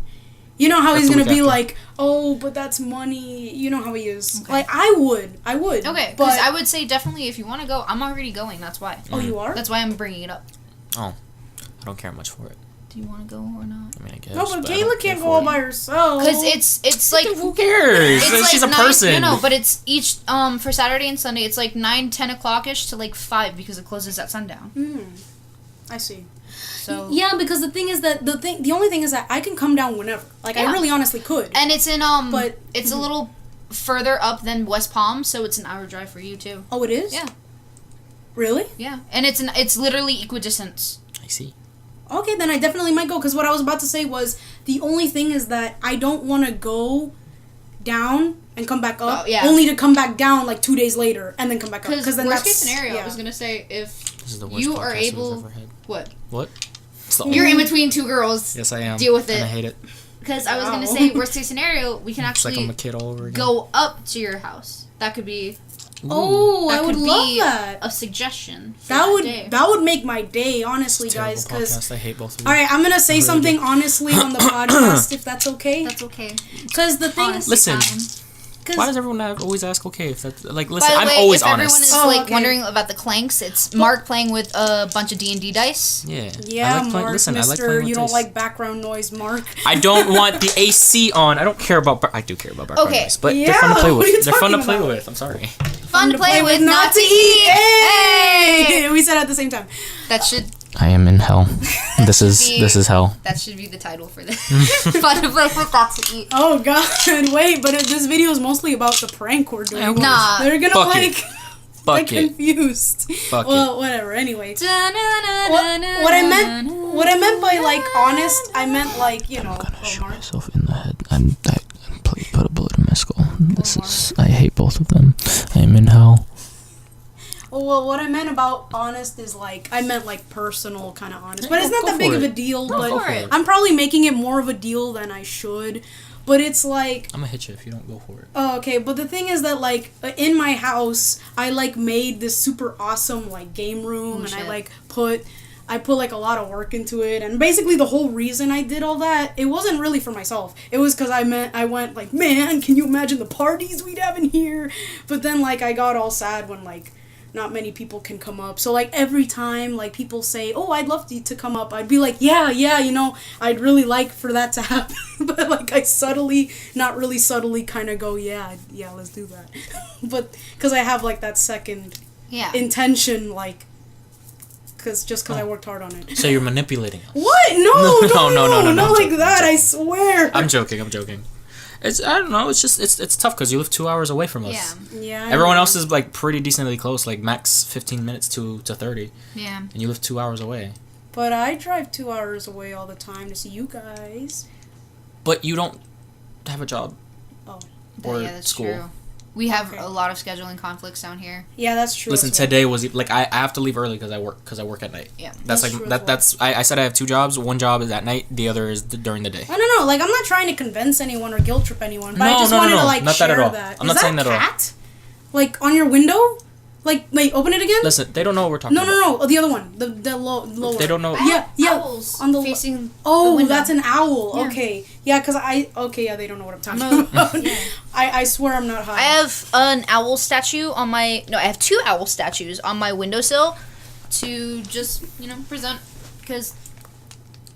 Speaker 3: you know how
Speaker 1: That's
Speaker 3: he's
Speaker 1: the
Speaker 3: going to
Speaker 1: week
Speaker 3: be
Speaker 1: after.
Speaker 3: like, oh, but that's money. You know how he is.
Speaker 2: Okay.
Speaker 3: Like, I would.
Speaker 2: Okay,
Speaker 3: but
Speaker 2: because I would say definitely if you want to go, I'm already going. That's why.
Speaker 3: Oh, you are?
Speaker 2: That's why I'm bringing it up.
Speaker 1: Oh, I don't care much for it.
Speaker 2: Do you want to go or not?
Speaker 1: I mean, I guess.
Speaker 3: No, but
Speaker 1: I
Speaker 3: Kayla
Speaker 1: don't care
Speaker 3: can't
Speaker 1: for
Speaker 3: go all
Speaker 1: it.
Speaker 3: by herself.
Speaker 2: Because it's like
Speaker 1: Who cares?
Speaker 2: it's
Speaker 1: She's
Speaker 2: like
Speaker 1: a person.
Speaker 2: No, but it's each for Saturday and Sunday. It's like 9-10 o'clock ish to like 5 because it closes at sundown.
Speaker 3: I see.
Speaker 2: So
Speaker 3: Yeah, because the thing is that the only thing is that I can come down whenever. Like, I
Speaker 2: Yeah.
Speaker 3: really honestly could.
Speaker 2: and it's in
Speaker 3: But-
Speaker 2: it's a little further up than West Palm, so it's an hour drive for you too.
Speaker 3: Oh, it is?
Speaker 2: Yeah.
Speaker 3: Really?
Speaker 2: Yeah, and it's literally equidistance.
Speaker 1: I see.
Speaker 3: Okay, then I definitely might go, because what I was about to say was, the only thing is that I don't want to go down and come back up,
Speaker 2: Oh, yeah.
Speaker 3: only to come back down like 2 days later, and then come back up.
Speaker 2: Because
Speaker 3: then
Speaker 2: worst
Speaker 3: that's,
Speaker 2: case scenario,
Speaker 3: yeah.
Speaker 2: I was gonna say if
Speaker 1: This is the worst
Speaker 2: you
Speaker 1: podcast
Speaker 2: are
Speaker 1: we've
Speaker 2: able,
Speaker 1: ever had.
Speaker 2: what?
Speaker 1: What? It's the
Speaker 2: You're
Speaker 1: only-
Speaker 2: in between two girls.
Speaker 1: Yes, I am.
Speaker 2: Deal with
Speaker 1: And
Speaker 2: it.
Speaker 1: I hate it.
Speaker 2: Because I was gonna
Speaker 3: Wow.
Speaker 2: say worst case scenario, we can
Speaker 1: It's like
Speaker 2: actually
Speaker 1: I'm a kid all over again.
Speaker 2: go up to your house. That could be.
Speaker 3: Oh,
Speaker 2: That
Speaker 3: I would
Speaker 2: could
Speaker 3: love
Speaker 2: be
Speaker 3: that.
Speaker 2: a suggestion. For
Speaker 3: That would make my day, honestly,
Speaker 1: Terrible
Speaker 3: guys. Because
Speaker 1: podcast. I hate both of you.
Speaker 3: all right, I'm gonna say
Speaker 1: really
Speaker 3: something honestly on the podcast, if that's okay.
Speaker 2: That's okay.
Speaker 3: Because the thing
Speaker 2: Honestly,
Speaker 1: Listen.
Speaker 2: fine.
Speaker 1: Why does everyone always ask okay? If that's like, listen,
Speaker 2: By the
Speaker 1: I'm
Speaker 2: way,
Speaker 1: always
Speaker 2: if everyone
Speaker 1: honest.
Speaker 2: is
Speaker 3: Oh,
Speaker 2: like
Speaker 3: okay.
Speaker 2: wondering about the clanks, it's Mark playing with a bunch of D&D dice.
Speaker 1: Yeah.
Speaker 3: Yeah,
Speaker 1: I like playing,
Speaker 3: Mark,
Speaker 1: listen, I like
Speaker 3: Mister,
Speaker 1: playing with
Speaker 3: you don't
Speaker 1: dice.
Speaker 3: like background noise, Mark.
Speaker 1: I don't want the AC on. I don't care about. I do care about background
Speaker 2: Okay.
Speaker 1: noise, but
Speaker 3: Yeah,
Speaker 1: they're fun to play
Speaker 3: what are you
Speaker 1: with. They're fun to
Speaker 3: talking
Speaker 1: play
Speaker 3: about?
Speaker 1: with. I'm sorry.
Speaker 2: Fun to play with, not to eat.
Speaker 3: Hey! We said it at the same time.
Speaker 2: That should
Speaker 1: I am in hell. This is hell.
Speaker 2: that should be the title for this. Fun to play with, not to eat.
Speaker 3: Oh god, wait, but this video is mostly about the prank we're doing.
Speaker 2: Nah.
Speaker 3: They're gonna
Speaker 1: Fuck
Speaker 3: like
Speaker 1: it.
Speaker 3: get
Speaker 1: Fuck it.
Speaker 3: confused.
Speaker 1: Fuck
Speaker 3: Well, whatever. Anyway, what I meant by like honest, I meant like, you know. Oh, Mark.
Speaker 1: Myself in the head. I put a bullet in my skull. I hate both of them. I am in hell.
Speaker 3: Well, what I meant about honest is like I meant like personal kind of honest, but it's not
Speaker 1: Go
Speaker 3: that big
Speaker 1: for
Speaker 3: of a
Speaker 1: it.
Speaker 3: deal.
Speaker 2: Go
Speaker 3: But
Speaker 2: for it.
Speaker 3: I'm probably making it more of a deal than I should. But it's like,
Speaker 1: I'm gonna hit you if you don't go for it.
Speaker 3: oh, okay. But the thing is that like in my house, I like made this super awesome like game room, and
Speaker 2: shit.
Speaker 3: I put like a lot of work into it, and basically the whole reason I did all that, it wasn't really for myself. It was because I went like, man, can you imagine the parties we'd have in here? But then like I got all sad when like not many people can come up. So like every time like people say, oh, I'd love to come up, I'd be like, yeah, you know, I'd really like for that to happen. But like I not really subtly kind of go, yeah, let's do that. But because I have like that second
Speaker 2: Yeah.
Speaker 3: intention, like, because I worked hard on it.
Speaker 1: So you're manipulating us.
Speaker 3: What? No,
Speaker 1: No,
Speaker 3: not
Speaker 1: I'm
Speaker 3: like
Speaker 1: joking,
Speaker 3: that.
Speaker 1: I'm
Speaker 3: I swear.
Speaker 1: I'm joking. It's I don't know. It's just it's tough because you live 2 hours away from us.
Speaker 2: Yeah.
Speaker 3: Yeah. I
Speaker 1: Everyone
Speaker 3: know.
Speaker 1: else is like pretty decently close, like max 15 minutes to 30,
Speaker 2: Yeah.
Speaker 1: and you live 2 hours away.
Speaker 3: But I drive 2 hours away all the time to see you guys.
Speaker 1: But you don't have a job
Speaker 3: Oh.
Speaker 1: or
Speaker 2: Yeah, that's
Speaker 1: school.
Speaker 2: true. We have
Speaker 3: Okay.
Speaker 2: a lot of scheduling conflicts down here.
Speaker 3: Yeah, that's true.
Speaker 1: Listen,
Speaker 3: as well.
Speaker 1: today was like I have to leave early because I work at night.
Speaker 2: Yeah.
Speaker 1: That's
Speaker 3: That's
Speaker 1: like
Speaker 3: true as
Speaker 1: that.
Speaker 3: well.
Speaker 1: That's I said I have 2 jobs. One job is at night. The other is during the day.
Speaker 3: I don't know. Like, I'm not trying to convince anyone or guilt trip anyone, but I
Speaker 1: No,
Speaker 3: just
Speaker 1: no,
Speaker 3: wanted
Speaker 1: no,
Speaker 3: to like
Speaker 1: not that
Speaker 3: share
Speaker 1: at all.
Speaker 3: that.
Speaker 1: I'm
Speaker 3: Is
Speaker 1: not saying
Speaker 3: that
Speaker 1: that
Speaker 3: a
Speaker 1: at all.
Speaker 3: cat? Like on your window? Like, wait, open it again.
Speaker 1: Listen, they don't know what we're talking
Speaker 3: No,
Speaker 1: about.
Speaker 3: no. Oh, the other one, the lower.
Speaker 1: They don't know.
Speaker 3: Yeah,
Speaker 2: Owls
Speaker 3: on the
Speaker 2: facing
Speaker 3: Oh,
Speaker 2: the window.
Speaker 3: that's an owl.
Speaker 2: Yeah.
Speaker 3: Okay, yeah, because they don't know what I'm talking
Speaker 2: No,
Speaker 3: about.
Speaker 2: yeah.
Speaker 3: I swear I'm not high.
Speaker 2: I have an owl statue on my... No, I have 2 owl statues on my windowsill to just, present. Because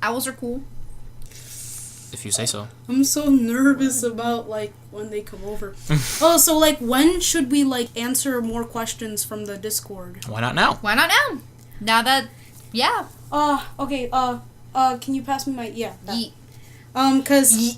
Speaker 2: owls are cool.
Speaker 1: If you say so.
Speaker 3: I'm so nervous about like when they come over. Oh, so like when should we like answer more questions from the Discord?
Speaker 1: Why not now?
Speaker 2: Why not now? Now that... Yeah.
Speaker 3: Okay, can you pass me my that.
Speaker 2: Yeet.
Speaker 3: Cause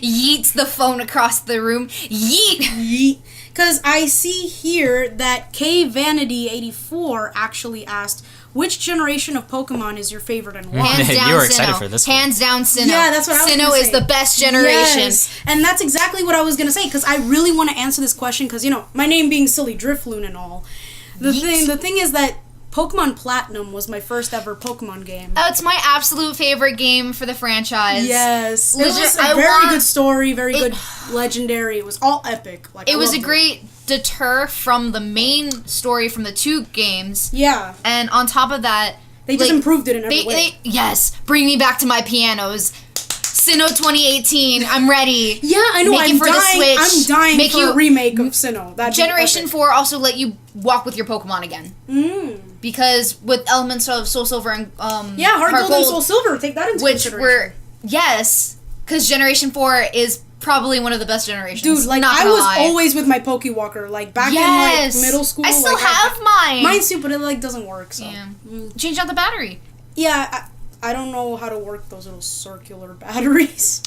Speaker 2: Yeets the phone across the room. Yeet!
Speaker 3: Cause I see here that K Vanity 84 actually asked, which generation of Pokemon is your favorite and why?
Speaker 2: Hands down,
Speaker 1: You were
Speaker 2: Sinnoh.
Speaker 1: excited for this one.
Speaker 2: Hands down, Sinnoh.
Speaker 3: Yeah, that's what I was
Speaker 2: Sinnoh
Speaker 3: gonna
Speaker 2: is
Speaker 3: say.
Speaker 2: the best generation.
Speaker 3: Yes. And that's exactly what I was going to say, because I really want to answer this question, because, my name being Silly Drifloon and all. The thing is that Pokemon Platinum was my first ever Pokemon game.
Speaker 2: Oh, it's my absolute favorite game for the franchise.
Speaker 3: Yes. It
Speaker 2: Legit-
Speaker 3: was a
Speaker 2: I
Speaker 3: very
Speaker 2: want-
Speaker 3: good story, very good legendary. It was all epic.
Speaker 2: It was a great deter from the main story from the 2 games.
Speaker 3: Yeah.
Speaker 2: And on top of that,
Speaker 3: They just improved it in every way.
Speaker 2: Yes, bring me back to my pianos. Sinnoh 2018, I'm ready.
Speaker 3: Yeah, I know.
Speaker 2: Make it for the Switch.
Speaker 3: I'm dying
Speaker 2: Make
Speaker 3: for
Speaker 2: you-
Speaker 3: a remake of Sinnoh. That'd be
Speaker 2: Generation
Speaker 3: epic.
Speaker 2: 4 also let you walk with your Pokemon again. Because with elements of Soul Silver and
Speaker 3: Yeah, Heart Gold and Soul Silver. Take that into
Speaker 2: which
Speaker 3: consideration.
Speaker 2: yes, because Generation 4 is probably one of the best generations.
Speaker 3: Dude, like,
Speaker 2: not
Speaker 3: I
Speaker 2: gonna
Speaker 3: was
Speaker 2: lie.
Speaker 3: always with my Pokewalker. Like, back
Speaker 2: Yes.
Speaker 3: in, like, middle school.
Speaker 2: I still
Speaker 3: like,
Speaker 2: have mine.
Speaker 3: Mine's too, but it, like, doesn't work, so.
Speaker 2: Yeah. Change out the battery.
Speaker 3: Yeah, I don't know how to work those little circular batteries.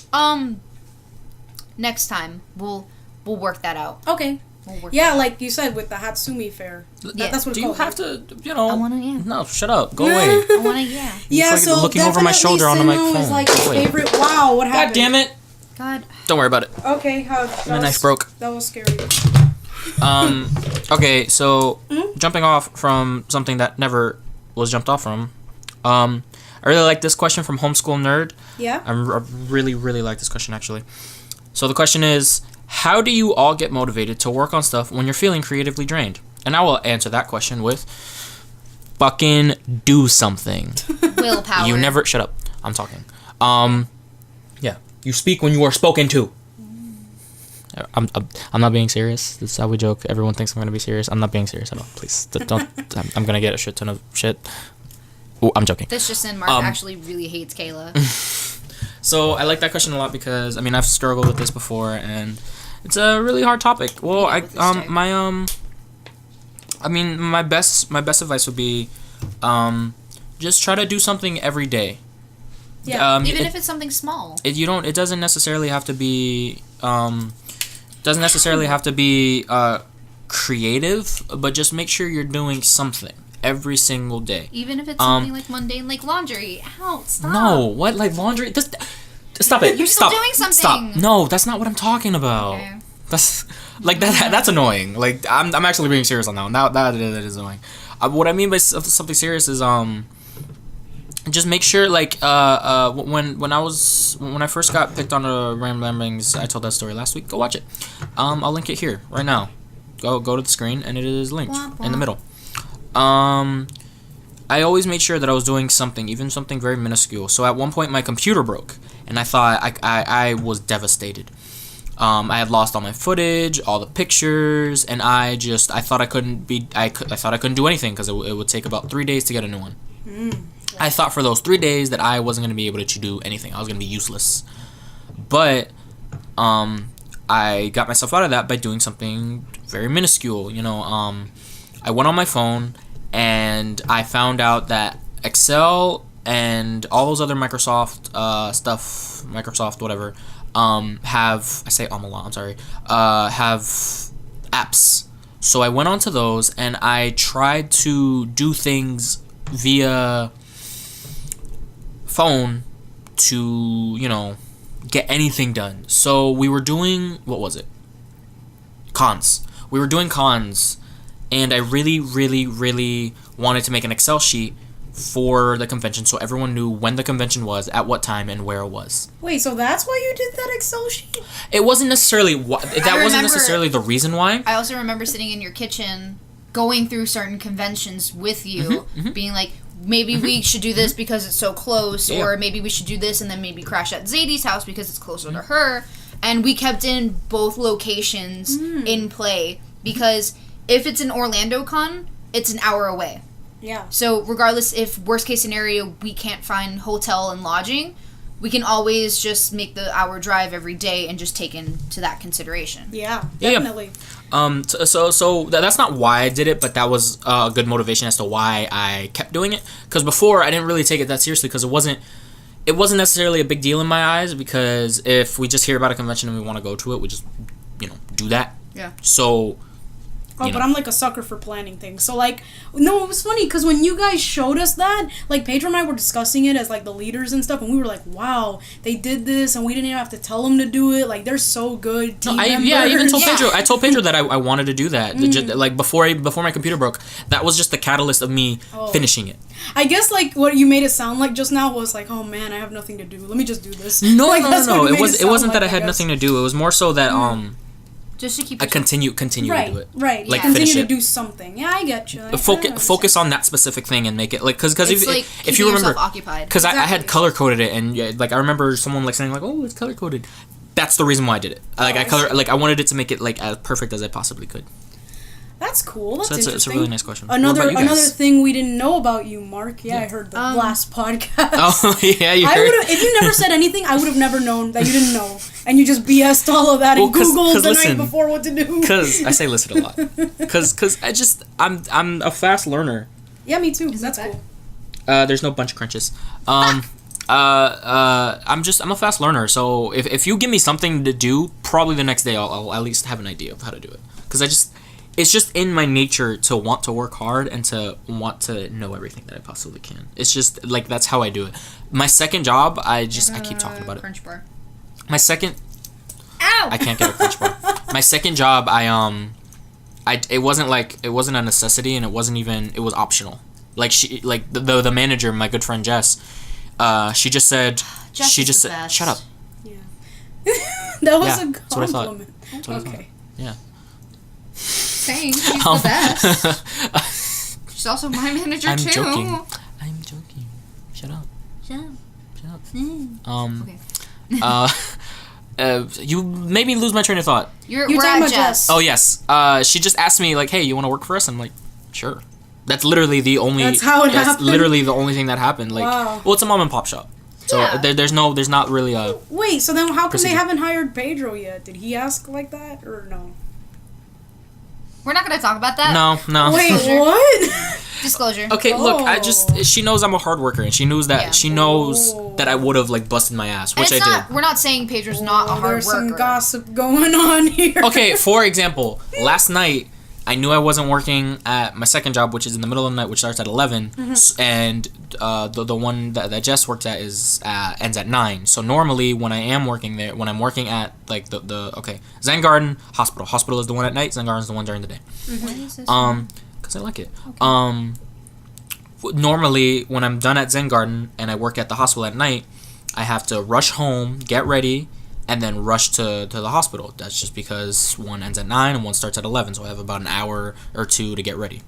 Speaker 2: Next time we'll work that out.
Speaker 3: Okay.
Speaker 2: We'll work
Speaker 3: Yeah,
Speaker 2: that out.
Speaker 3: like you said, with the Hatsumi Fair.
Speaker 2: Yeah.
Speaker 3: That's what it's
Speaker 1: Do you
Speaker 3: called.
Speaker 1: have to,
Speaker 2: I wanna, yeah.
Speaker 1: No, shut up. Go away.
Speaker 2: I wanna, yeah.
Speaker 3: Yeah,
Speaker 1: like
Speaker 3: so
Speaker 1: looking over my
Speaker 3: definitely
Speaker 1: shoulder onto my
Speaker 3: Sinnoh is
Speaker 1: phone.
Speaker 3: like your
Speaker 1: Wait.
Speaker 3: favorite. Wow, what
Speaker 1: God
Speaker 3: happened?
Speaker 1: damn it.
Speaker 2: God.
Speaker 1: Don't worry about it.
Speaker 3: Okay,
Speaker 1: My knife broke.
Speaker 3: That was scary.
Speaker 1: Okay, so jumping off from something that never was jumped off from, I really like this question from Homeschool Nerd.
Speaker 3: Yeah?
Speaker 1: I really, really like this question, actually. So the question is, how do you all get motivated to work on stuff when you're feeling creatively drained? And I will answer that question with, fucking do something.
Speaker 2: Willpower.
Speaker 1: You never... Shut up. I'm talking. Yeah. You speak when you are spoken to. I'm not being serious. This is how we joke. Everyone thinks I'm going to be serious. I'm not being serious at all. Please. Don't... I'm going to get a shit ton of shit. Ooh, I'm joking.
Speaker 2: This just in, Mark actually really hates Kaelea.
Speaker 1: So I like that question a lot because, I mean, I've struggled with this before, and it's a really hard topic. Well, my best advice would be, just try to do something every day.
Speaker 3: Yeah.
Speaker 2: Even if it's something small.
Speaker 1: It doesn't necessarily have to be, creative, but just make sure you're doing something every single day.
Speaker 2: Even if it's something like mundane, like laundry. Ow, stop.
Speaker 1: No, what, like laundry? Stop it.
Speaker 2: You're still
Speaker 1: Stop.
Speaker 2: doing something.
Speaker 1: Stop. No, that's not what I'm talking about.
Speaker 2: Okay.
Speaker 1: That's like that. That's annoying. Like I'm actually being serious on that one. That is annoying. What I mean by something serious is just make sure like when I first got picked on the Ramblings, I told that story last week. Go watch it. I'll link it here right now. Go to the screen and it is linked in the middle. I always made sure that I was doing something, even something very minuscule. So at one point my computer broke, and I thought I was devastated. I had lost all my footage, all the pictures, and I thought I couldn't do anything because it would take about 3 days to get a new one. I thought for those 3 days that I wasn't going to be able to do anything. I was going to be useless. But I got myself out of that by doing something very minuscule. I went on my phone and I found out that Excel and all those other Microsoft whatever, have, I say a lot, I'm sorry, have apps. So I went onto those and I tried to do things via phone to, get anything done. So we were doing, what was it? Cons. We were doing cons, and I really, really, really wanted to make an Excel sheet for the convention so everyone knew when the convention was, at what time, and where it was.
Speaker 3: Wait, so that's why you did that Excel sheet?
Speaker 1: It wasn't necessarily wasn't necessarily the reason why.
Speaker 2: I also remember sitting in your kitchen going through certain conventions with you, being like, maybe we should do this because it's so close,
Speaker 1: Yeah.
Speaker 2: or maybe we should do this and then maybe crash at Zaidy's house because it's closer to her. And we kept in both locations in play because if it's an Orlando con, it's an hour away.
Speaker 3: Yeah.
Speaker 2: So regardless if worst case scenario we can't find hotel and lodging, we can always just make the hour drive every day and just take into that consideration.
Speaker 3: Yeah,
Speaker 1: Yeah.
Speaker 3: definitely.
Speaker 1: So that's not why I did it, but that was a good motivation as to why I kept doing it. Because before I didn't really take it that seriously because it wasn't necessarily a big deal in my eyes. Because if we just hear about a convention and we want to go to it, we just do that.
Speaker 2: Yeah.
Speaker 1: So
Speaker 3: Oh, but I'm like a sucker for planning things. So like, no, it was funny because when you guys showed us that, like Pedro and I were discussing it as like the leaders and stuff, and we were like, wow, they did this, and we didn't even have to tell them to do it. Like they're so good. Team members.
Speaker 1: I even told Pedro. I told Pedro that I wanted to do that. Like before my computer broke. That was just the catalyst of me finishing it.
Speaker 3: I guess like what you made it sound like just now was like, oh man, I have nothing to do. Let me just do this.
Speaker 1: No,
Speaker 3: like,
Speaker 1: no. It wasn't that I had nothing to do. It was more so that
Speaker 2: just to keep.
Speaker 1: I continue to do it.
Speaker 3: Right.
Speaker 1: Like
Speaker 3: continue to
Speaker 1: it.
Speaker 3: do something. Yeah, I get you.
Speaker 1: Focus on that specific thing and make it like because if you remember,
Speaker 2: occupied.
Speaker 1: Because I had color coded it and like I remember someone like saying like, oh, it's color coded. That's the reason why I did it. Like I wanted it to make it like as perfect as I possibly could.
Speaker 3: That's cool. That's interesting.
Speaker 1: It's a really nice question.
Speaker 3: Another thing we didn't know about you, Mark. Yeah, I heard the last podcast.
Speaker 1: Oh yeah, you heard.
Speaker 3: If you never said anything, I would have never known that you didn't know, and you just BS'd all of that and Googled the night before what to do.
Speaker 1: Because I say listen a lot. Because I'm a fast learner.
Speaker 3: Yeah, me too. That's cool.
Speaker 1: There's no bunch of crunches. I'm a fast learner. So if you give me something to do, probably the next day I'll at least have an idea of how to do it. Because it's just in my nature to want to work hard and to want to know everything that I possibly can. It's just like that's how I do it. My second job, I keep talking about it.
Speaker 2: Crunch bar.
Speaker 1: My second.
Speaker 2: Ow!
Speaker 1: I can't get a crunch bar. My second job, it wasn't a necessity and it was optional. Like the manager, my good friend Jess, she just said shut up.
Speaker 3: Yeah. That was a compliment.
Speaker 1: That's what I thought. That's what I thought. Yeah.
Speaker 2: Saying she's the best. She's also my manager
Speaker 1: I'm
Speaker 2: too.
Speaker 1: I'm joking. Shut up.
Speaker 2: Shut up.
Speaker 1: Okay. You made me lose my train of thought.
Speaker 2: We're at Jess.
Speaker 1: Oh yes. She just asked me like, "Hey, you want to work for us?" I'm like, "Sure." That's literally the only.
Speaker 3: That's how it happened.
Speaker 1: That's literally the only thing that happened. Like, well, it's a mom and pop shop, so there's not really a.
Speaker 3: Wait, so then how come they haven't hired Pedro yet? Did he ask like that or no?
Speaker 2: We're not gonna talk about that.
Speaker 1: No.
Speaker 3: Wait, what?
Speaker 2: Disclosure.
Speaker 1: Okay, look, she knows I'm a hard worker, and she knows that that I would have like busted my ass, which I did.
Speaker 2: We're not saying Pedro's not a hard worker.
Speaker 3: There's some gossip going on here.
Speaker 1: Okay, for example, last night I knew I wasn't working at my second job, which is in the middle of the night, which starts at 11, and the one that Jess works at ends at 9. So normally when I am working there, when I'm working at like the Zen Garden, Hospital is the one at night, Zen Garden is the one during the day. Because I like it. Okay. Normally when I'm done at Zen Garden and I work at the hospital at night, I have to rush home, get ready, and then rush to the hospital. That's just because one ends at 9 and one starts at 11, so I have about an hour or two to get ready.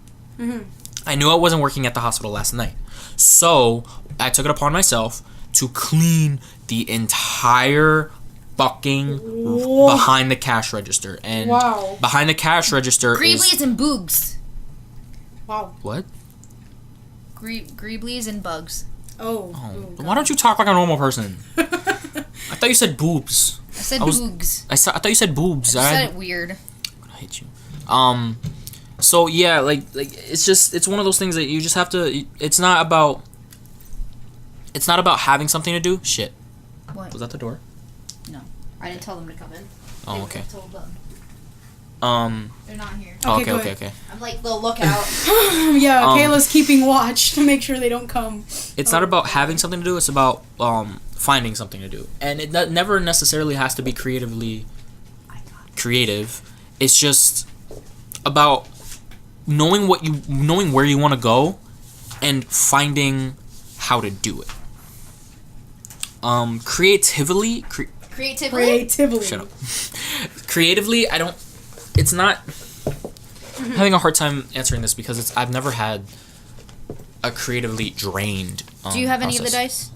Speaker 1: I knew I wasn't working at the hospital last night, so I took it upon myself to clean the entire fucking behind the cash register. And behind the cash register
Speaker 2: Greeblies and boogs.
Speaker 3: Wow.
Speaker 1: What?
Speaker 2: Greeblies and bugs.
Speaker 3: Oh.
Speaker 1: Why don't you talk like a normal person? I thought you said boobs.
Speaker 2: I said boogs.
Speaker 1: I thought you said boobs.
Speaker 2: I said it weird.
Speaker 1: I hate you. So yeah, like it's one of those things that you just have to. It's not about having something to do. Shit.
Speaker 2: What?
Speaker 1: Was that the door?
Speaker 2: No, I didn't tell them to come in.
Speaker 1: Oh, okay.
Speaker 2: I told them. They're not here.
Speaker 1: Okay.
Speaker 2: I'm like the lookout.
Speaker 3: Yeah, Kayla's keeping watch to make sure they don't come.
Speaker 1: It's not about having something to do. It's about finding something to do, and it never necessarily has to be creative. It's just about knowing where you want to go, and finding how to do it. Creatively.
Speaker 3: Shut
Speaker 1: up. Creatively, it's not. I'm having a hard time answering this because I've never had a creatively drained.
Speaker 2: Do you have any of the dice?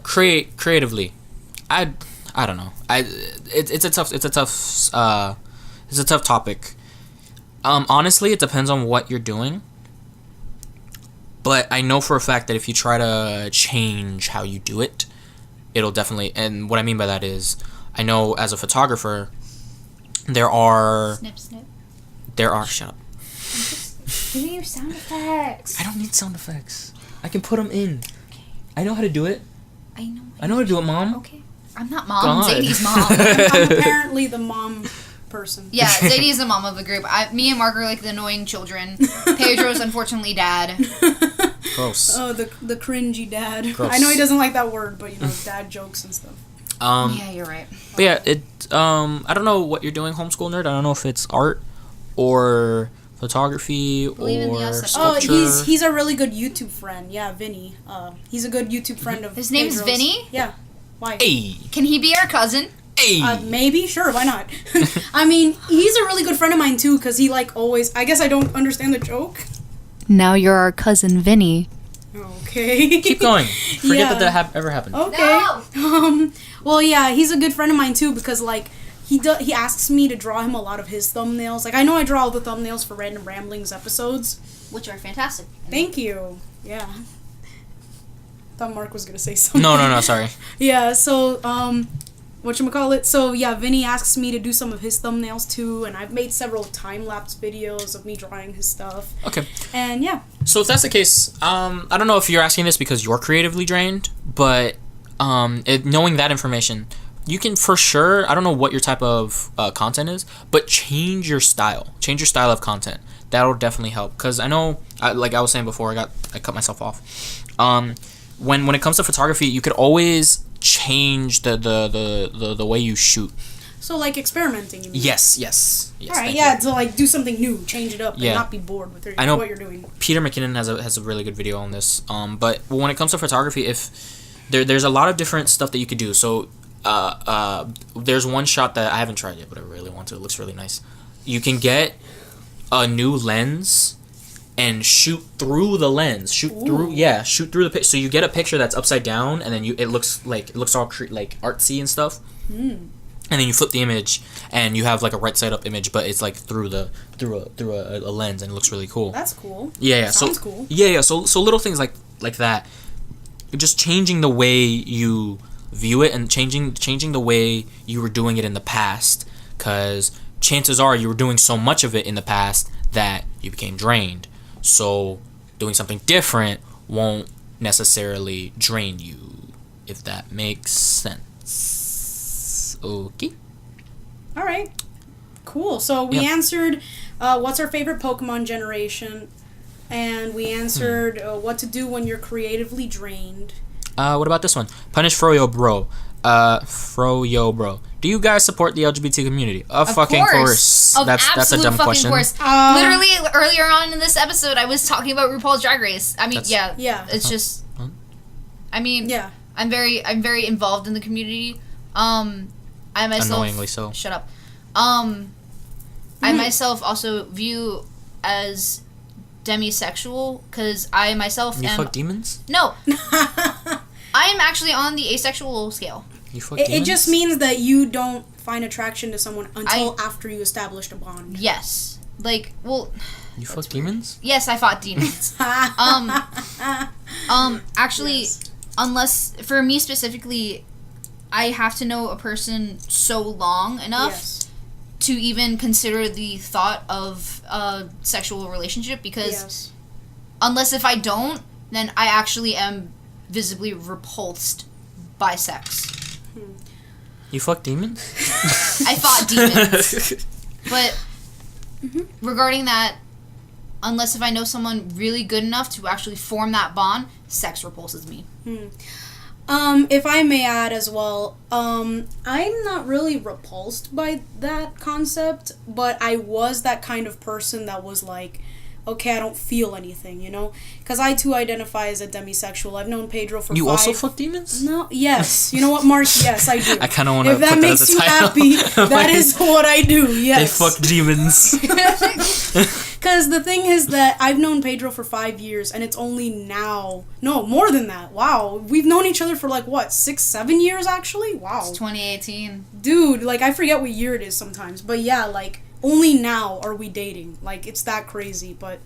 Speaker 1: Creatively, I don't know. It's a tough topic. Honestly, it depends on what you're doing. But I know for a fact that if you try to change how you do it, it'll definitely. And what I mean by that is, I know as a photographer, there are.
Speaker 2: Snip, snip.
Speaker 1: There are. Shut up.
Speaker 2: Giving you sound effects.
Speaker 1: I don't need sound effects. I can put them in. Okay. I know how to do it.
Speaker 2: I know.
Speaker 1: I know how to do it, Mom.
Speaker 2: Okay. I'm not Mom. Zaidy's Mom.
Speaker 3: I'm apparently the mom person.
Speaker 2: Yeah, Zaidy is the mom of the group. Me and Marc are like the annoying children. Pedro's unfortunately dad.
Speaker 1: Gross.
Speaker 3: Oh, the cringy dad.
Speaker 1: Gross.
Speaker 3: I know he doesn't like that word, but dad jokes and stuff.
Speaker 2: Yeah, you're right.
Speaker 1: But yeah, I don't know what you're doing, homeschool nerd. I don't know if it's art or photography
Speaker 2: Believe in the
Speaker 1: or
Speaker 2: us.
Speaker 1: sculpture.
Speaker 3: Oh, he's a really good YouTube friend. Yeah, Vinny. He's a good YouTube friend of
Speaker 2: His name's
Speaker 3: Pedro's.
Speaker 2: Vinny?
Speaker 3: Yeah. Why?
Speaker 1: Hey,
Speaker 2: Can he be our cousin?
Speaker 1: hey.
Speaker 3: Maybe, sure, why not? I mean, he's a really good friend of mine too, because he always. I guess I don't understand the joke.
Speaker 2: Now you're our cousin Vinny.
Speaker 3: Okay.
Speaker 1: Keep going. Forget
Speaker 3: Yeah.
Speaker 1: that ever happened.
Speaker 3: Okay.
Speaker 2: No!
Speaker 3: Well, yeah, he's a good friend of mine too, because he asks me to draw him a lot of his thumbnails. Like, I know I draw all the thumbnails for Random Ramblings episodes.
Speaker 2: Which are fantastic.
Speaker 3: Thank you. Yeah. Thought Mark was gonna say something.
Speaker 1: No, sorry.
Speaker 3: Yeah, so, whatchamacallit? So, yeah, Vinny asks me to do some of his thumbnails, too, and I've made several time-lapse videos of me drawing his stuff.
Speaker 1: Okay.
Speaker 3: And, yeah.
Speaker 1: So if that's the case, I don't know if you're asking this because you're creatively drained, but knowing that information, you can for sure, I don't know what your type of content is, but change your style. Change your style of content. That'll definitely help. Because I know, like I was saying before, I cut myself off. When it comes to photography, you could always change the way you shoot.
Speaker 3: So, experimenting, you mean?
Speaker 1: Yes.
Speaker 3: Alright,
Speaker 1: thank
Speaker 3: yeah,
Speaker 1: you.
Speaker 3: to, do something new, change it up,
Speaker 1: Yeah.
Speaker 3: and not be bored with
Speaker 1: I know
Speaker 3: what you're doing.
Speaker 1: Peter McKinnon has a really good video on this. But when it comes to photography, if there's a lot of different stuff that you could do. So there's one shot that I haven't tried yet, but I really want to. It looks really nice. You can get a new lens and shoot through the lens. Shoot through the picture. So you get a picture that's upside down, and then it looks all artsy and stuff. And then you flip the image, and you have a right side up image, but it's through a lens, and it looks really cool.
Speaker 3: That's cool.
Speaker 1: Yeah.
Speaker 3: Sounds cool.
Speaker 1: Yeah. So little things like that, just changing the way you view it, and changing the way you were doing it in the past, because chances are you were doing so much of it in the past that you became drained. So doing something different won't necessarily drain you, if that makes sense. Okay.
Speaker 3: All right. Cool. So we answered what's our favorite Pokemon generation, and we answered what to do when you're creatively drained.
Speaker 1: What about this one? Punish Froyo Bro. Froyo Bro. Do you guys support the LGBT community? Of fucking course. That's a dumb question.
Speaker 2: Course. Literally earlier on in this episode, I was talking about RuPaul's Drag Race. I mean,
Speaker 3: Yeah.
Speaker 2: It's just. I mean,
Speaker 3: Yeah.
Speaker 2: I'm very involved in the community. I myself.
Speaker 1: Annoyingly so.
Speaker 2: Shut up. I myself also view as demisexual because I myself
Speaker 1: You
Speaker 2: am.
Speaker 1: fuck demons?
Speaker 2: No. I am actually on the asexual scale.
Speaker 1: You fuck
Speaker 3: It
Speaker 1: demons?
Speaker 3: just means that you don't find attraction to someone until after you established a bond.
Speaker 2: Yes.
Speaker 1: You fuck demons?
Speaker 2: Yes, I fought demons. Actually,
Speaker 3: Yes.
Speaker 2: unless, for me specifically, I have to know a person so long enough
Speaker 3: Yes.
Speaker 2: to even consider the thought of a sexual relationship, because
Speaker 3: Yes.
Speaker 2: unless if I don't, then I actually am visibly repulsed by sex.
Speaker 1: You fuck demons?
Speaker 2: I fought demons. But regarding that, unless if I know someone really good enough to actually form that bond, sex repulses me.
Speaker 3: If I may add as well, I'm not really repulsed by that concept, but I was that kind of person that was like, okay, I don't feel anything, Because I too identify as a demisexual. I've known Pedro for
Speaker 1: You
Speaker 3: 5...
Speaker 1: also fuck demons?
Speaker 3: No, yes. You know what, Mark? Yes, I do.
Speaker 1: I kind of want to
Speaker 3: If
Speaker 1: put
Speaker 3: that
Speaker 1: that
Speaker 3: makes
Speaker 1: as a
Speaker 3: you
Speaker 1: title.
Speaker 3: happy, that is what I do,
Speaker 1: They
Speaker 3: yes.
Speaker 1: fuck demons.
Speaker 3: Because the thing is that I've known Pedro for 5 years, and it's only now... No, more than that. Wow. We've known each other for 6, 7 years, actually? Wow.
Speaker 2: It's 2018.
Speaker 3: Dude, I forget what year it is sometimes. But yeah, only now are we dating. It's that crazy, but...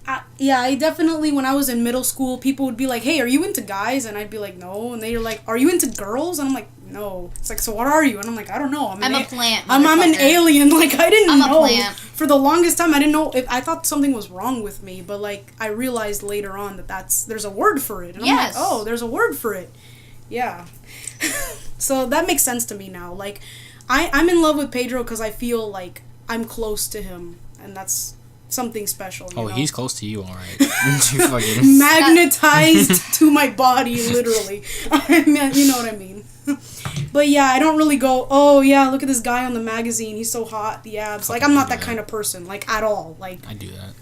Speaker 3: I definitely, when I was in middle school, people would be like, hey, are you into guys? And I'd be like, no. And they're like, are you into girls? And I'm like, no. It's like, so what are you? And I'm like, I don't know.
Speaker 2: I'm a plant.
Speaker 3: I'm an
Speaker 2: motherfucker.
Speaker 3: alien. I didn't
Speaker 2: I'm a
Speaker 3: know.
Speaker 2: plant.
Speaker 3: For the longest time, I didn't know. I thought something was wrong with me. But, I realized later on that there's a word for it. And
Speaker 2: Yes.
Speaker 3: I'm like, oh, there's a word for it. Yeah. So that makes sense to me now. I'm in love with Pedro because I feel like I'm close to him, and that's something special. You know?
Speaker 1: He's close to you, all right. You fucking
Speaker 3: magnetized to my body, literally. I mean, you know what I mean. But yeah, I don't really go, oh yeah, look at this guy on the magazine, he's so hot, the abs. Like, I'm not that kind of person, like, at all. Like,
Speaker 1: I do that.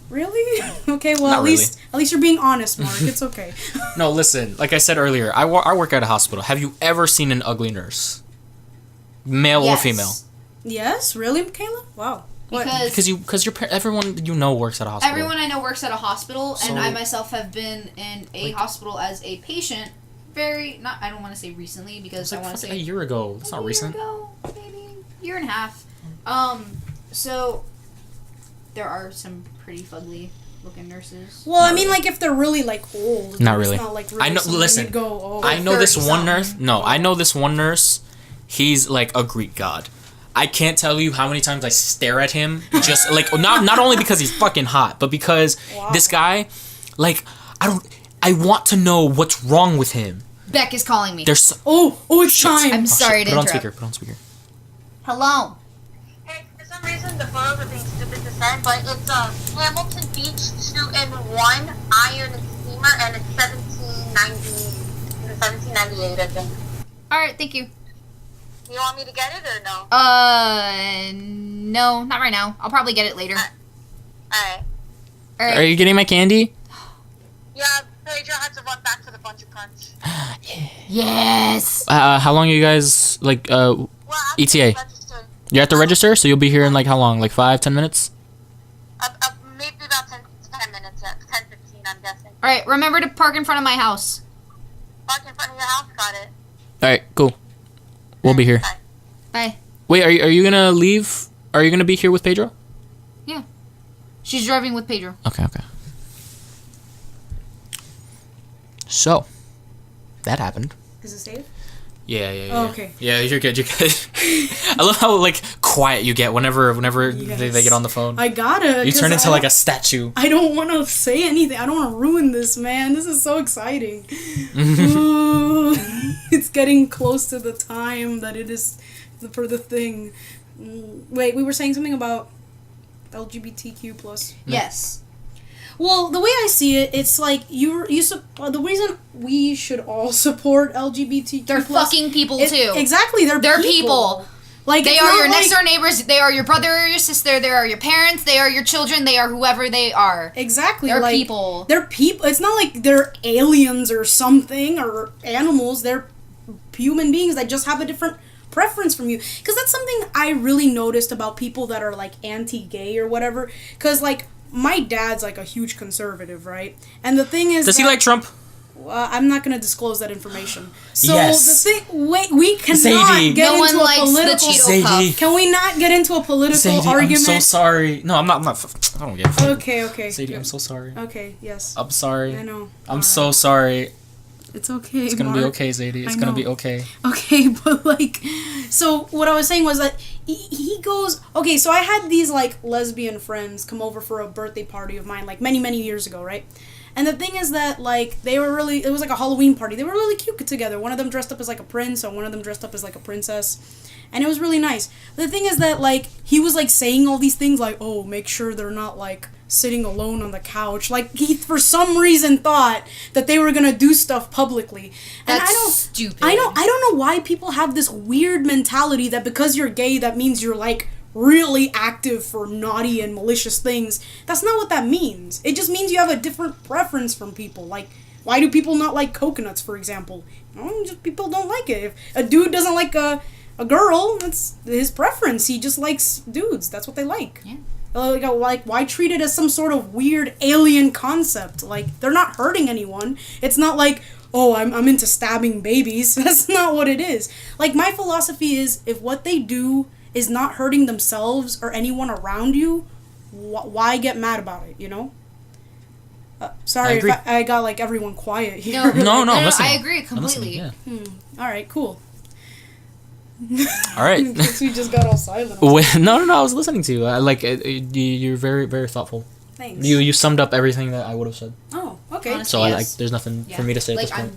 Speaker 3: really? Okay, well,
Speaker 1: Not
Speaker 3: at least you're being honest, Mark. It's okay.
Speaker 1: No, listen. Like I said earlier, I work at a hospital. Have you ever seen an ugly nurse, male or female?
Speaker 3: Yes, really, Michaela? Wow. What?
Speaker 1: Because everyone you know works at a hospital.
Speaker 2: Everyone I know works at a hospital,
Speaker 1: So-
Speaker 2: and I myself have been in a hospital as a patient. I don't want to say recently because
Speaker 1: It's like
Speaker 2: I want to say
Speaker 1: a year ago. It's not recent.
Speaker 2: A year ago, maybe year and a half. So there are some pretty fugly looking nurses.
Speaker 3: Well, I mean, like, if they're really, like, old.
Speaker 1: Not
Speaker 3: it's
Speaker 1: really.
Speaker 3: Not, like, really
Speaker 1: I know.
Speaker 3: something
Speaker 1: Listen,
Speaker 3: you'd go, oh,
Speaker 1: I know this
Speaker 2: 30
Speaker 1: one nurse.
Speaker 2: something.
Speaker 1: No, I know this one nurse. He's like a Greek god. I can't tell you how many times I stare at him. Just like not only because he's fucking hot, but because this guy, like, I want to know what's wrong with him.
Speaker 2: Beck is calling me.
Speaker 1: There's
Speaker 3: it's time.
Speaker 2: I'm sorry to
Speaker 1: Put on
Speaker 2: interrupt.
Speaker 1: speaker. Put on speaker.
Speaker 2: Hello.
Speaker 4: Hey, for some reason the photos are being stupid to send, but it's Hamilton Beach 2-in-1 iron and steamer, and it's 1798, I think.
Speaker 2: All right, thank you.
Speaker 4: You want me to get it or no?
Speaker 2: No, not right now. I'll probably get it later.
Speaker 4: Alright.
Speaker 2: All right.
Speaker 1: Are you getting my candy?
Speaker 4: Yeah, Pedro had to run back to the Bunch of Crunch.
Speaker 2: Yes.
Speaker 1: How long are you guys like?
Speaker 4: Well,
Speaker 1: ETA.
Speaker 4: registered.
Speaker 1: You're at the register, so you'll be here in like how long? Like 5-10 minutes?
Speaker 4: Maybe about 10 minutes, 10-15, I'm guessing.
Speaker 2: All right. Remember to park in front of my house.
Speaker 4: Park in front of your house, got it.
Speaker 1: All right, cool. We'll be here.
Speaker 4: Bye.
Speaker 2: Bye.
Speaker 1: Wait, are you gonna leave? Are you gonna be here with Pedro?
Speaker 2: Yeah. She's driving with Pedro.
Speaker 1: Okay. So, that happened.
Speaker 3: Is it safe?
Speaker 1: Yeah.
Speaker 3: Oh, okay.
Speaker 1: Yeah, you're good. I love how like quiet you get whenever they get on the phone.
Speaker 3: I gotta.
Speaker 1: You
Speaker 3: 'cause
Speaker 1: turn into
Speaker 3: I
Speaker 1: like a
Speaker 3: don't-
Speaker 1: statue.
Speaker 3: I don't want to say anything. I don't want to ruin this, man. This is so exciting. Ooh, it's getting close to the time that it is for the thing. Wait, we were saying something about LGBTQ plus.
Speaker 2: Yes.
Speaker 3: Well, the way I see it, it's like the reason we should all support LGBTQ.
Speaker 2: They're fucking people too.
Speaker 3: Exactly, they're
Speaker 2: people.
Speaker 3: Like
Speaker 2: They
Speaker 3: it's
Speaker 2: are
Speaker 3: not
Speaker 2: your
Speaker 3: like-
Speaker 2: next door neighbors. They are your brother or your sister. They are your parents. They are your children. They are whoever they are.
Speaker 3: Exactly.
Speaker 2: They're
Speaker 3: like,
Speaker 2: people.
Speaker 3: They're people. It's not like they're aliens or something or animals. They're human beings that just have a different preference from you. Because that's something I really noticed about people that are like anti-gay or whatever. Because like my dad's like a huge conservative, right? And the thing is,
Speaker 1: Does he like Trump?
Speaker 3: I'm not going to disclose that information. So
Speaker 1: Yes.
Speaker 3: the thing, wait, we cannot
Speaker 1: Zaidy.
Speaker 3: get
Speaker 2: No
Speaker 3: into
Speaker 2: one
Speaker 3: a
Speaker 2: likes the
Speaker 3: political.
Speaker 2: Cheeto
Speaker 1: Zaidy.
Speaker 2: puff.
Speaker 3: Can we not get into a political
Speaker 1: Sadie,
Speaker 3: argument?
Speaker 1: I'm so sorry. No, I'm not. I don't get it.
Speaker 3: Okay.
Speaker 1: Sadie, I'm so sorry.
Speaker 3: Okay, yes.
Speaker 1: I'm sorry.
Speaker 3: I know.
Speaker 1: I'm so sorry.
Speaker 3: It's okay.
Speaker 1: It's gonna be
Speaker 3: Mark.
Speaker 1: okay, Zadie. It's
Speaker 3: I
Speaker 1: gonna
Speaker 3: know.
Speaker 1: be okay.
Speaker 3: Okay, but like, so what I was saying was that he goes, okay, so I had these like lesbian friends come over for a birthday party of mine like many years ago, right? And the thing is that like it was like a Halloween party. They were really cute together. One of them dressed up as like a prince and one of them dressed up as like a princess. And it was really nice. The thing is that like he was like saying all these things like, oh, make sure they're not like sitting alone on the couch. Like he for some reason thought that they were gonna do stuff publicly. And
Speaker 2: That's stupid.
Speaker 3: I don't know why people have this weird mentality that because you're gay that means you're like really active for naughty and malicious things. That's not what that means. It just means you have a different preference from people. Like, why do people not like coconuts, for example? Just people don't like it. If a dude doesn't like a girl, that's his preference. He just likes dudes. That's what they like.
Speaker 2: Yeah.
Speaker 3: Like, why treat it as some sort of weird alien concept? Like, they're not hurting anyone. It's not like, oh, I'm into stabbing babies. That's not what it is. Like, my philosophy is, if what they do is not hurting themselves or anyone around you, why get mad about it, you know? Sorry
Speaker 1: agree.
Speaker 3: if I got, like, everyone quiet here.
Speaker 1: No,
Speaker 2: No,
Speaker 1: listen.
Speaker 2: I agree
Speaker 1: I'm listening,
Speaker 2: completely.
Speaker 1: yeah.
Speaker 3: Alright, cool.
Speaker 1: All right.
Speaker 3: Guess we just got all silent.
Speaker 1: Wait, no. I was listening to you. You're very, very thoughtful.
Speaker 3: Thanks.
Speaker 1: You summed up everything that I would have said.
Speaker 3: Oh, okay.
Speaker 2: Honestly.
Speaker 1: So
Speaker 2: Yes.
Speaker 1: there's nothing
Speaker 2: Yeah.
Speaker 1: for me to say at
Speaker 2: Like,
Speaker 1: this point.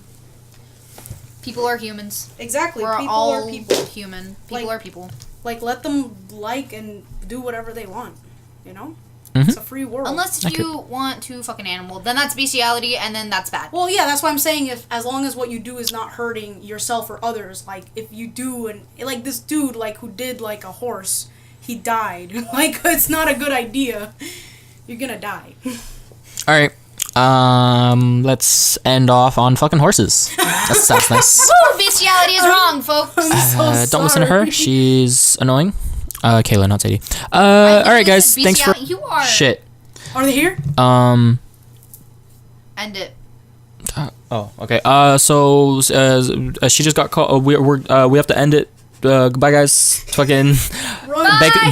Speaker 2: People are humans.
Speaker 3: Exactly.
Speaker 2: We're
Speaker 3: People
Speaker 2: all
Speaker 3: are people.
Speaker 2: human. People
Speaker 3: Like-
Speaker 2: are people.
Speaker 3: Like, let them like and do whatever they want. You know?
Speaker 1: Mhm.
Speaker 3: It's a free world.
Speaker 2: Unless if you want to fuck an animal, then that's bestiality, and then that's bad.
Speaker 3: Well, yeah, that's why I'm saying as long as what you do is not hurting yourself or others, like, if you do, and, like, this dude, like, who did, like, a horse, he died. Like, it's not a good idea. You're gonna die.
Speaker 1: All right. Let's end off on fucking horses. That sounds nice.
Speaker 2: Woo! Bestiality is wrong, folks.
Speaker 1: Don't listen to her.
Speaker 3: sorry.
Speaker 1: She's annoying. Kaelea, not Zaidy. All right, guys. Thanks for
Speaker 2: You are.
Speaker 1: shit.
Speaker 3: Are they here?
Speaker 2: End it.
Speaker 1: Oh, okay. So she just got called. We have to end it. Goodbye, guys. Fucking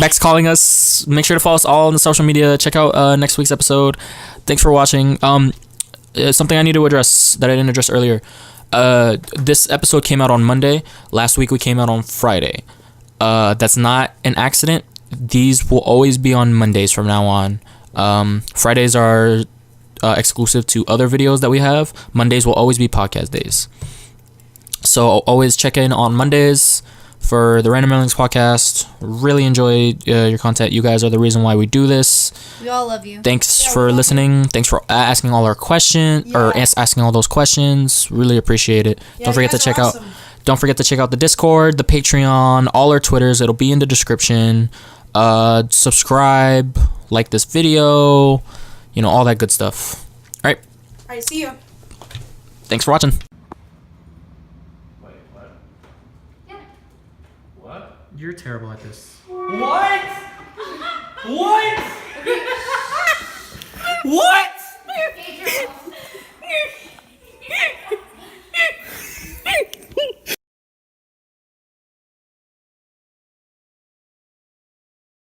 Speaker 1: Beck's calling us. Make sure to follow us all on the social media. Check out next week's episode. Thanks for watching. Something I need to address that I didn't address earlier. This episode came out on Monday. Last week we came out on Friday. That's not an accident. These will always be on Mondays from now on. Fridays are exclusive to other videos that we have. Mondays will always be podcast days. So always check in on Mondays for the Random Ramblings podcast. Really enjoy your content. You guys are the reason why we do this.
Speaker 2: We all love you.
Speaker 1: Thanks for listening. Thanks for asking all our questions or asking all those questions. Really appreciate it. Don't forget to check out. Don't forget to check out the Discord, the Patreon, all our Twitters. It'll be in the description. Subscribe, like this video, all that good stuff. All right.
Speaker 3: All right, see ya.
Speaker 1: Thanks for watching.
Speaker 5: Wait, what?
Speaker 2: Yeah.
Speaker 5: What?
Speaker 1: You're terrible at this.
Speaker 5: What? What? What?
Speaker 2: Pedro.